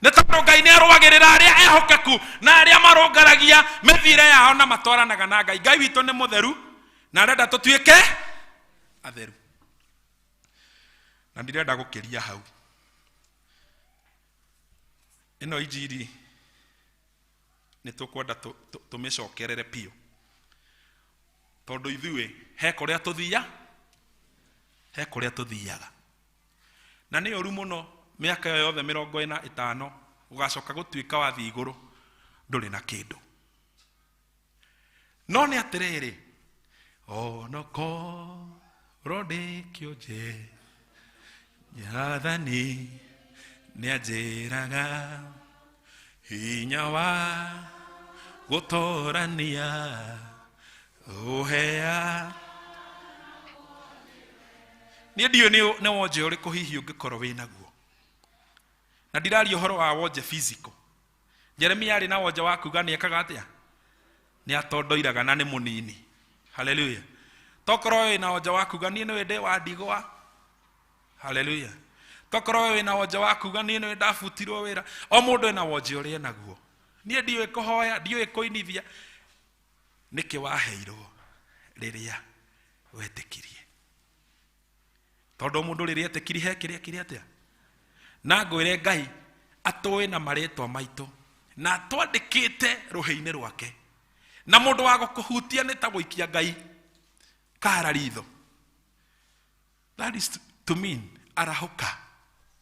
Ne tondu Ngai ni arwagirira aria ehokeku na aria marungaragia methire yao na matwaranaga na Ngai. Ngai witu ni mutheru na arenda tutuike atheru. Na ndirenda gukiria hau. Ino injiri ni tukwenda tumicokerere pio, tondu ithuĩ he kuria tuthiaga na ni oru muno miaka yothe 45 ugacoka gutuika wathi iguru nduri na kindu. No ni atiriri onoko rodekioje Mwathani ni anjiraga hinya wa gutorania uhea. Ni ndio ni wonje uriku hihi ungikorwo winaguo, na ndiraria uhoro wa wonje physical. Jeremia ari na wonje wa kuga ni ekaga atia, ni atondoiraga na ni munini. Hallelujah. Tokorwo wina wonje wa kuga ni wende wa ndigwa. Hallelujah. Tokorwo wina wonje wa kuga ni ndafutirwo wira. O mundu ena wonje uri enaguo. Ni ndiwe kuhoya, ndiwe kuinithia. Niki waheirwo riria wetikirie. Tondu mundu riria etikiri he kiria atia. Na ngwire Ngai atoe na maretwa maitu na twandikite ruhi-ini rwake. Na mundu wa gukuhutia ni ta guikia Ngai kara ritho. That is to mean arahuka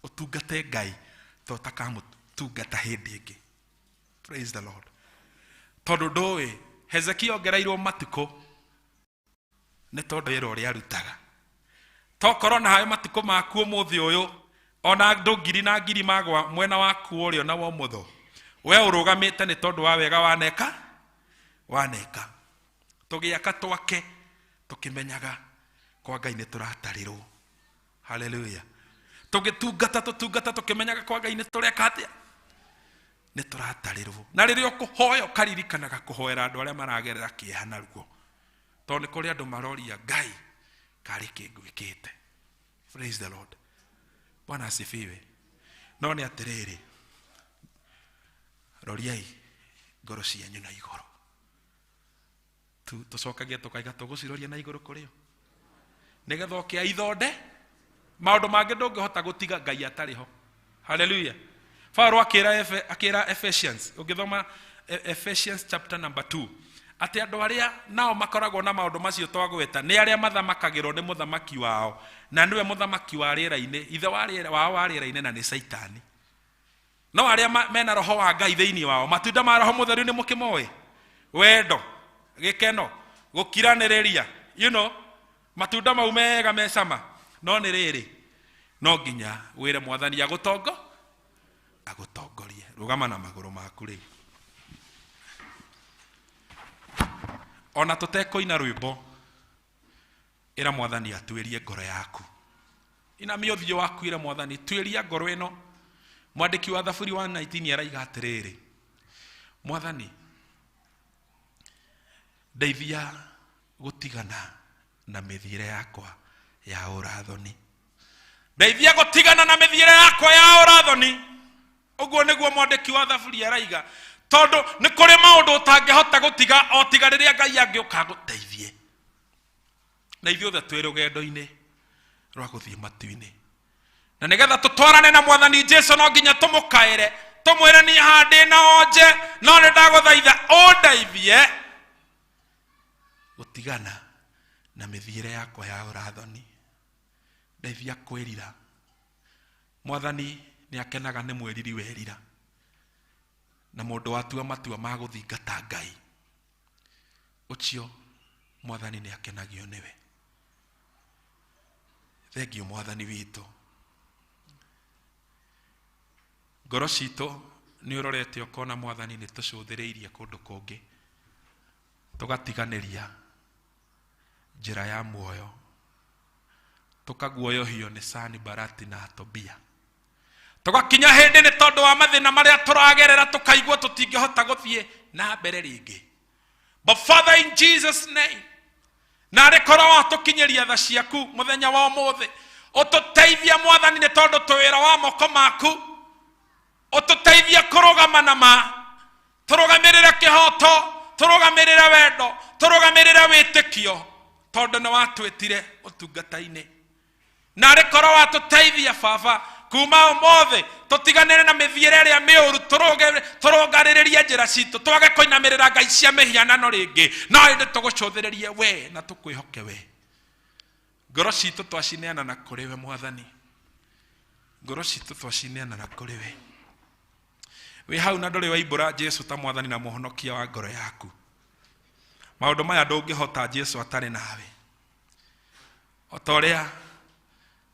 utungate Ngai to takamutungata hindi ingi. Praise the Lord. Tondu ndoe Hezekia ongereirwo matuko ni tondu wira uria arutaga. Tokorwo na hayo matuko maku umuthi uyu ona andu ngiri na ngiri magwa mwena waku urio na wa mutho, we urugamite ni tondu wa wega waneka. Tugiaka twake tukimenyaga kwa Ngai ni turatarirwo. Hallelujah. Tugitungata tukimenyaga kwa Ngai ni tureka atia, ni turatarirwo. Na riria ukuhoya ukaririkanaga kuhoera andu aria maragerera kieha naruo, tondu ni kuri andu maroria Ngai kari kingwikite. Praise the Lord. Bwana asifiwe. No ni atiriri, roriai ngoro cianyu na iguru. Tucokagia tukaiga tuguciroria na iguru kurio nigetha ukia ithonde maundu mangi ndungihota gutiga Ngai atariho. Hallelujah. Paulo akira Ephesians, ungithoma Ephesians chapter number 2, ati andu aria nao makoragwo na maundu macio twagweta ni aria mathamakagirwo ni muthamaki wao, na niwe muthamaki wa riera-ini, ithe wa riera-ini na ni Saitani. No aria mena roho wa Ngai thiini wao, matunda ma roho mutheru ni mukimoe: wendo, gikeno, gukiraniriria, matunda mau mega mecama. No ni riri, no nginya wire Mwathani agutongorie. Rugama na maguru maku ri. Ona tuteko ina rwimbo ira mwathani atuirie ngoro yaku. Ina mĩothio waku ira mwathani tuiria ngoro ĩno. Mwandĩki wa Thaburi wa 19 araiga atĩrĩrĩ, mwathani ndeithia gũtigana na mĩthiĩre yakwa ya ũrathoni. Ndeithia gũtigana na mĩthiĩre yakwa ya ũrathoni. Ũguo nĩguo mwandĩki wa Thaburi araiga, tondũ nĩ kũrĩ maũndũ ũtangĩhota gũtiga o tiga rĩrĩa Ngai angĩũka gũteithie. Na ithuothe twĩ rũgendo-inĩ rwa gũthiĩ matu-inĩ, na nĩgetha tũtwarane na mwathani Jesũ no nginya tũmũkaĩre, tũmwĩre niĩ handĩ na onje, no nĩ ndagũthaitha ũndeithie gũtigana na mĩthiĩre yakwa ya ũrathoni. Ndeithia kwĩrira. Mwathani nĩ akenaga nĩ mwĩriri werira, na mũndũ watua matua ma gũthingata Ngai, ũcio mwathani nĩ akenagio nĩwe. Thengio mwathani witũ. Ngoro citũ nĩ ũrorete ũkona mwathani nĩ tũcũthĩrĩirie kũndũ kũngĩ, tũgatiganĩria njĩra ya muoyo, tũkaguoyohio nĩ Sanibalati na Tobia, tũgakinya hĩndĩ nĩ tondũ wa mathĩna marĩa tũragerera tũkaigua tũtingĩhota gũthiĩ na mbere rĩngĩ. But Father, in Jesus name, na rĩ korwo watũkinyĩria tha ciaku mũthenya wa ũmũthĩ, ũtũteithia mwathani nĩ tondũ twĩra wa moko maku, ũtũteithia kũrũgama na ma, tũrũgamĩrĩre kĩhoto, tũrũgamĩrĩre wendo, tũrũgamĩrĩre wĩtĩkio, tondũ nĩ watwĩtire ũtungata-inĩ. Na rĩ korwo watũteithia Baba, kuma ũmũthĩ tũtiganĩre na mĩthiĩre ĩrĩa mĩũru, tũrũngarĩrĩrie njĩra citũ, twage kũinamĩrĩra ngai cia mĩhianano rĩngĩ, no ĩndĩ tũgũcũthĩrĩrie we na tũkwĩhoke we. Ngoro citũ twacineana na kũrĩ we mwathani, ngoro citũ twacineana na kũrĩ we. Wĩ hau na ndũrĩ waimbũra Jesũ ta mwathani na mũhonokia wa ngoro yaku. Maũndũ maya ndũngĩhota Jesũ atarĩ nawe. O ta ũrĩa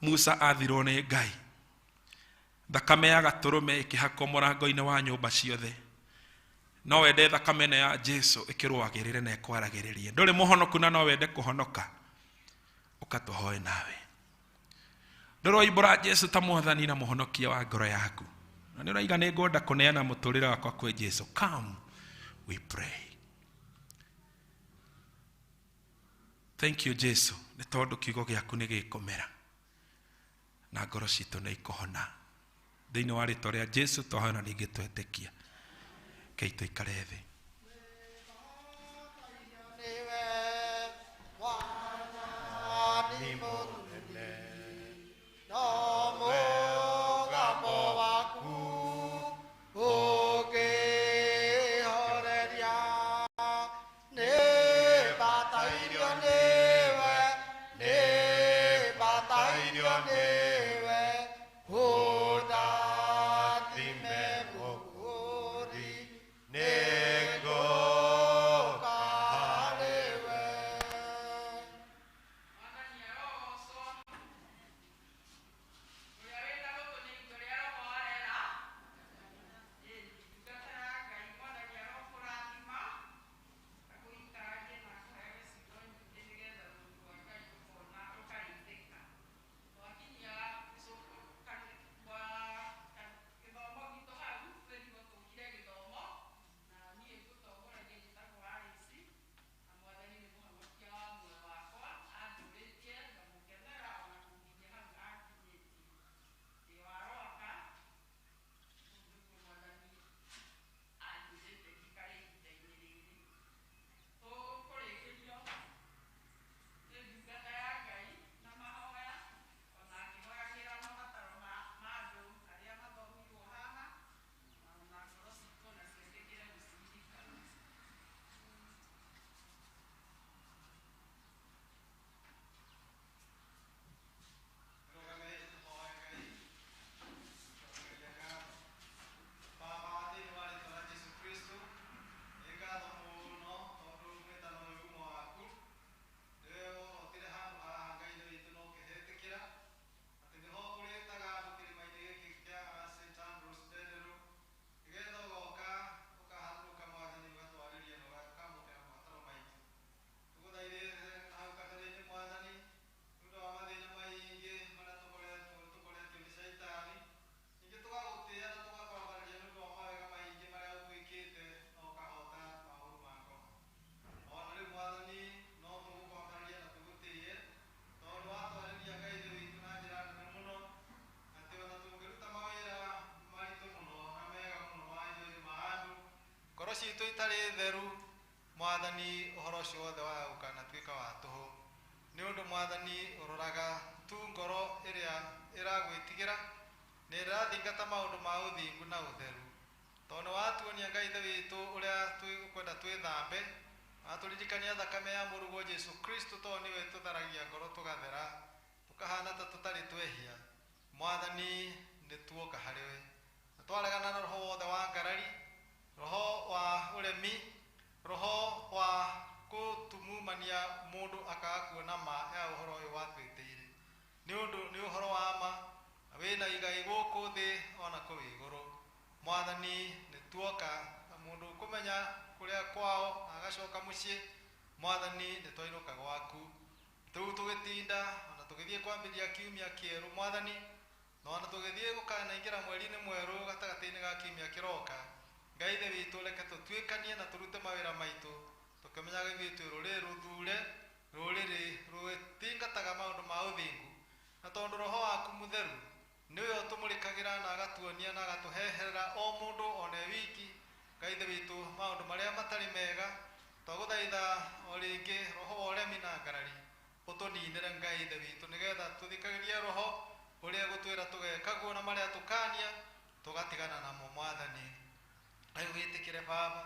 Musa athirwo nĩ Ngai, thakame ya gatũrũme ĩkĩhakwo mũrango-inĩ wa nyũmba ciothe, no wende thakame ĩno ya Jesũ ĩkĩrũagĩrĩre na ĩkwaragĩrĩrie. Ndũrĩ mũhonoku na no wende kũhonoka, ũkatũhoe nawe. Ndũrĩ waimbũra Jesũ ta mwathani na mũhonokia wa ngoro yaku, na nĩ ũraiga nĩ ngwenda kũneana mũtũrĩre wakwa kwĩ Jesũ. Come we pray. Thank you Jesũ, nĩ tondũ kiugo gĩaku nĩ gĩkũmera na ngoro citũ nĩ ikũhona. Thĩinĩ wa rĩĩtwa rĩa Jesũ twahoya na ningĩ twetĩkia. Kei tũikare thĩ. ngoro ciitũ itarĩ theru mwathani ũhoro ũcio wothe wa ũkanatuĩka wa tũhũ nĩ ũndũ mwathani ũroraga tu ngoro ĩrĩa ĩragwĩtigĩra na ĩrathingata maũndũ ma ũthingu na ũtheru tondũ watuonia Ngai Ithe witũ ũrĩa twĩkwenda twĩthambe atũririkania thakame ya mũrũguo Jesu Kristo tondũ nĩwe tũtharagia ngoro tũgathera tũkahana ta tũtarĩ twehia mwathani nĩ tuoka harĩwe twaregana na roho wothe wa ngarari roho wa ũremi roho wa gũtumumania mũndũ akaga kuona ma ya ũhoro ũyũ wa twĩtĩire nĩ ũndũ nĩ ũhoro wa ma wĩna igai gũkũ thĩ ona kũu igũrũ mwathani nĩ tuoka mũndũ kũmenya kũrĩa kwao agacoka mũciĩ mwathani nĩ twainũka gwaku tũu tũgĩtinda ona tũgĩthiĩ kwambĩrĩria kiumia kĩerũ mwathani na ona tũgĩthiĩ gũkanaingĩra mweri-inĩ mwerũ gatagatĩ-inĩ ga kiumia kĩroka Ngai Ithe witũ reke tũtuĩkanie na tũrute mawĩra maitũ tũkĩmenyaga ithuĩ twĩ rũrĩrĩ rũthure rũrĩrĩ rũtingataga maũndũ ma ũthingu na tondũ roho waku mũtheru nĩwe ũtũmũrĩkagĩra na agatuonia na agatũheherera o mũndũ ona wiki Ngai Ithe witũ maũndũ marĩa matarĩ mega twagũthaitha o rĩngĩ roho wa ũremi na ngarari ũtũninĩre Ngai Ithe witũ nĩgetha tũthikagĩrie roho ũrĩa gũtwĩra tũgekaguo na marĩa tũkania tũgatigana namo mwathani ayo wĩtĩkĩre baba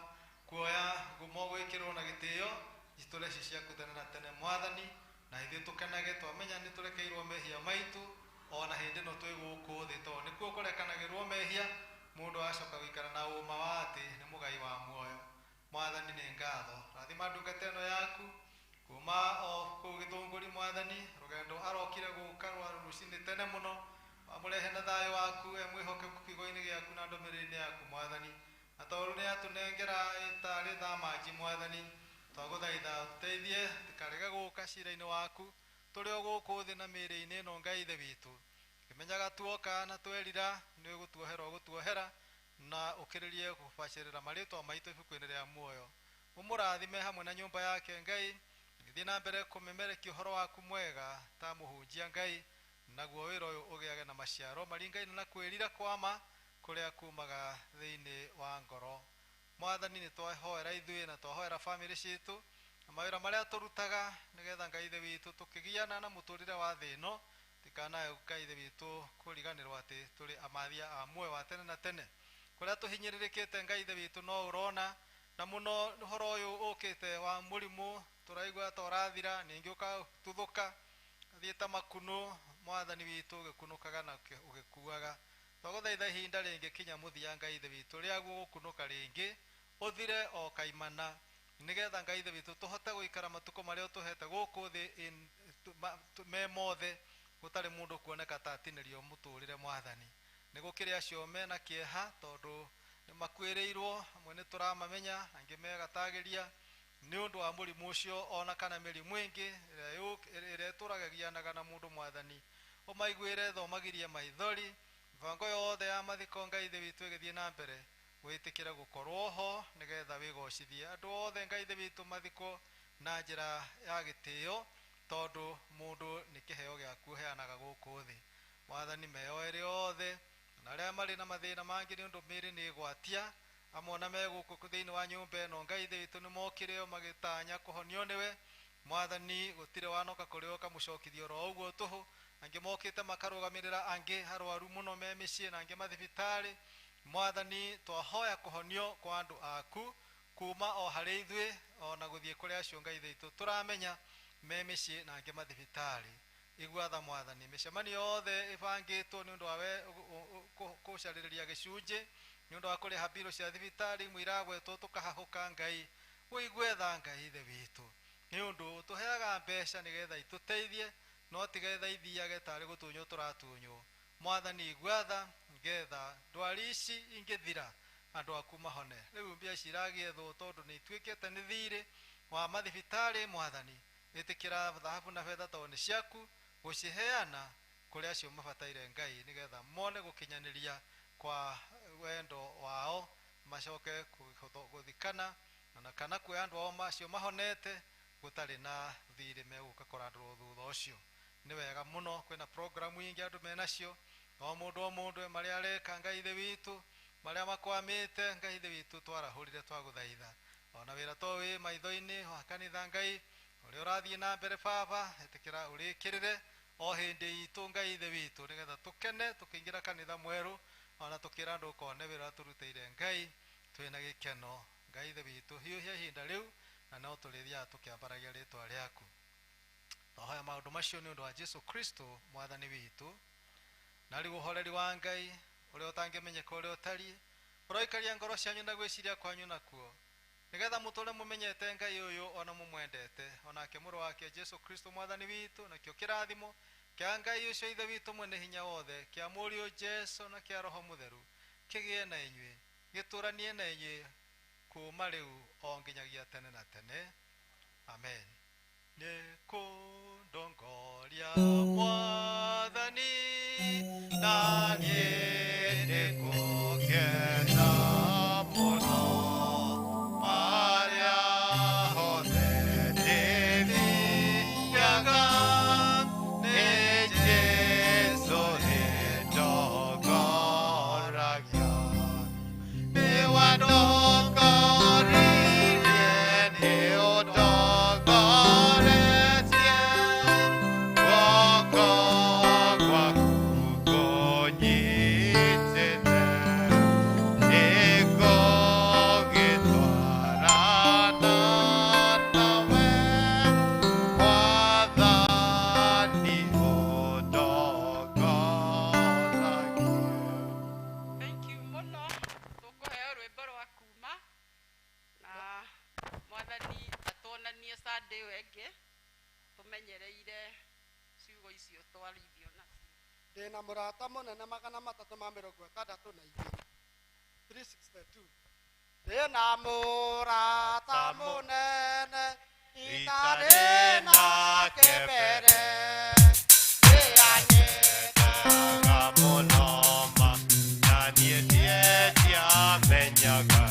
kuoya ngumo gwĩkĩrwo na gĩtĩo itũre ciaku tene na tene mwathani na ithuĩ tũkenage twamenya nĩ tũrekeirwo mehia maitũ ona hĩndĩ ĩno twĩ gũkũ thĩ tondũ nĩkuo kũrekanagĩrwo mehia mũndũ acoka gũikara na ũma wa atĩ nĩ mũgai wa muoyo mwathani nĩ ngatho rathima ndungata ĩno yaku kuma o kũu Gĩthũngũri mwathani rũgendo arokire gũka rũcinĩ tene mũno wamũrehe na thayũ waku mwĩhokeku kiugo-inĩ gĩaku na ndũmĩrĩri-inĩ yaku mwathani na tondũ nĩ atũnengera ĩtarĩ thamanji mwathani twagũthaitha ũteithie tũkarege gũka cira-inĩ waku tũrĩ o gũkũ thĩ na mĩĩrĩ-inĩ ĩno Ngai Ithe witũ kĩmenyaga tuoka na twerira nĩ ũgũtuohera ũgũtuohera na ũkĩrĩrie gũbacĩrĩra marĩtwa maitũ ibuku-inĩ rĩa muoyo ũmũrathime hamwe na nyũmba yake Ngai gĩthiĩ na mbere kũmemerekia ũhoro waku mwega ta mũhunjia Ngai naguo wĩra ũyũ ũgĩage na maciaro maringaine na kwĩrira kwa ma kũrĩa kumaga thĩinĩ wa ngoro mwathani nĩ twahoera ithuĩ na twahoera bamĩrĩ citũ na mawĩra marĩa tũrutaga nĩgetha Ngai Ithe witũ tũkĩgiana na mũtũrĩre wa thĩ ĩno tikanae Ngai Ithe witũ kũriganĩrwo atĩ tũrĩ amathia a muoyo wa tene na tene kũrĩa tũhinyĩrĩrĩkĩte Ngai Ithe witũ no ũrona na mũno ũhoro ũyũ ũkĩte wa mũrimũ tũraigua ta ũrathira ningĩ ũkatuthũka thiĩte makunũ mwathani witũ ũgĩkunũkaga na ũgĩkuaga twagũthaitha ihinda rĩngĩ kinya mũthia Ngai Ithe witũ rĩaguo gũkunũka rĩngĩ ũthire o kaimana nĩgetha Ngai Ithe witũ tũhote gũikara matukũ marĩa ũtũhete gũkũ thĩ me mothe gũtarĩ mũndũ kuoneka ta atinĩrio mũtũrĩre mwathani nĩ gũkĩrĩ acio mena kĩeha tondũ nĩ makwĩrĩirwo amwe nĩ tũramamenya angĩ megatagĩria nĩ ũndũ wa mũrimũ ũcio ona kana mĩrimũ ĩngĩ ĩrĩa ĩtũragagianaga na mũndũ mwathani ũmaiguĩre thomagirie maithori mĩbango yothe ya mathiko Ngai Ithe witũ ĩgĩthiĩ na mbere wĩtĩkĩre gũkorwo ho nĩgetha wĩgocithie andũ othe Ngai Ithe witũ mathiko na njĩra ya gĩtĩo tondũ mũndũ nĩ kĩheo gĩaku ũheanaga gũkũ thĩ mwathani meyoere othe na arĩa marĩ na mathĩna mangĩ nĩ ũndũ mĩĩrĩ nĩ ĩgwatia amona me gũkũ thĩinĩ wa nyũmba ĩno Ngai Ithe witũ nĩ mokire magĩtanya kũhonio nĩwe mwathani gũtirĩ wanoka kũrĩ ũkamũcokithia oro ũguo tũhũ angĩ mokĩte makarũgamĩrĩra angĩ arwaru mũno me mĩciĩ na angĩ mathibitarĩ mwathani twahoya kũhonio kwa andũ aku kuma o harĩ ithuĩ ona gũthiĩ kũrĩ acio Ngai Ithe witũ tũramenya me mĩciĩ na angĩ mathibitarĩ igwatha mwathani mĩcemanio yothe ĩbangĩtwo nĩ ũndũ wa we kũcarĩrĩria gĩcunjĩ nĩ ũndũ wa kũrĩha mbirũ cia thibitarĩ mũiragwetwo tũkahahũka Ngai ũigwetha Ngai Ithe witũ nĩ ũndũ tũheaga mbeca nĩgetha itũteithie no tigetha ithiage tarĩ gũtunywo tũratunywo mwathani igwatha ngetha ndwari ici ingĩthira andũ aku mahone rĩu mbia ciragĩethwo tondũ nĩ ituĩkĩte nĩ thirĩ wa mathibitarĩ mwathani ĩtĩkĩra thahabu na betha tondũ nĩ ciaku gũciheana kũrĩ acio mabataire Ngai nĩgetha mone gũkinyanĩria kwa wendo wao macoke gũthikana na kana kwĩ andũ ao macio mahonete gũtarĩ na thirĩ megũka kũrandũrwo thutha ũcio nĩ wega mũno kwĩna programu ingĩ andũ menacio o mũndũ marĩa areka Ngai Ithe witũ maria makwamite ngai ithe witu twarahurire twaguthaitha ona wira towi maitho-ini wa kanitha ngai uri urathie na mbere baba etikira urikirire o hindi itu ngai ithe witu nigetha tukene tukingira kanitha mweru ona tukira andu kone wira turuteire ngai twina gikeno ngai ithe witu hiuhia ihinda riu na no turithia tukiambaragia ritwa riaku twahoya maundu macio ni undu wa Jesu Kristo mwathani witu na ri guhoreri wa ngai uri utangimenyeka uri utari uroikaria ngoro cianyu na gwiciria kwanyu nakuo nigetha muture mumenyete ngai uyu ona mumwendete onake muru wake Jesu Kristo mwathani witu na kio kirathimo kia ngai ucio ithe witu mwene hinya wothe kia murio Jesu na kia roho mutheru kigie na inyui gituranie na inyui kuma riu o nginyagia tene na tene amen. Nikundongoria mwathani na nikugena muno maria hothe ndithiaga ni Jesu ndongoragia ni wandongoririe ni undongoretie guoko gwaku kunyitite nikugitwarana nawe mwathani undongoragia. Thank you muno tukuheo rwimbo rwa kuma na mwathani atuonanie Sunday wengi tumenyereire ciugo icio twarithio nacio. ndina murata munene 362 362 ndina murata munene itari nake mbere Nianyitaga mũno ma na niĩ ndiamenyaga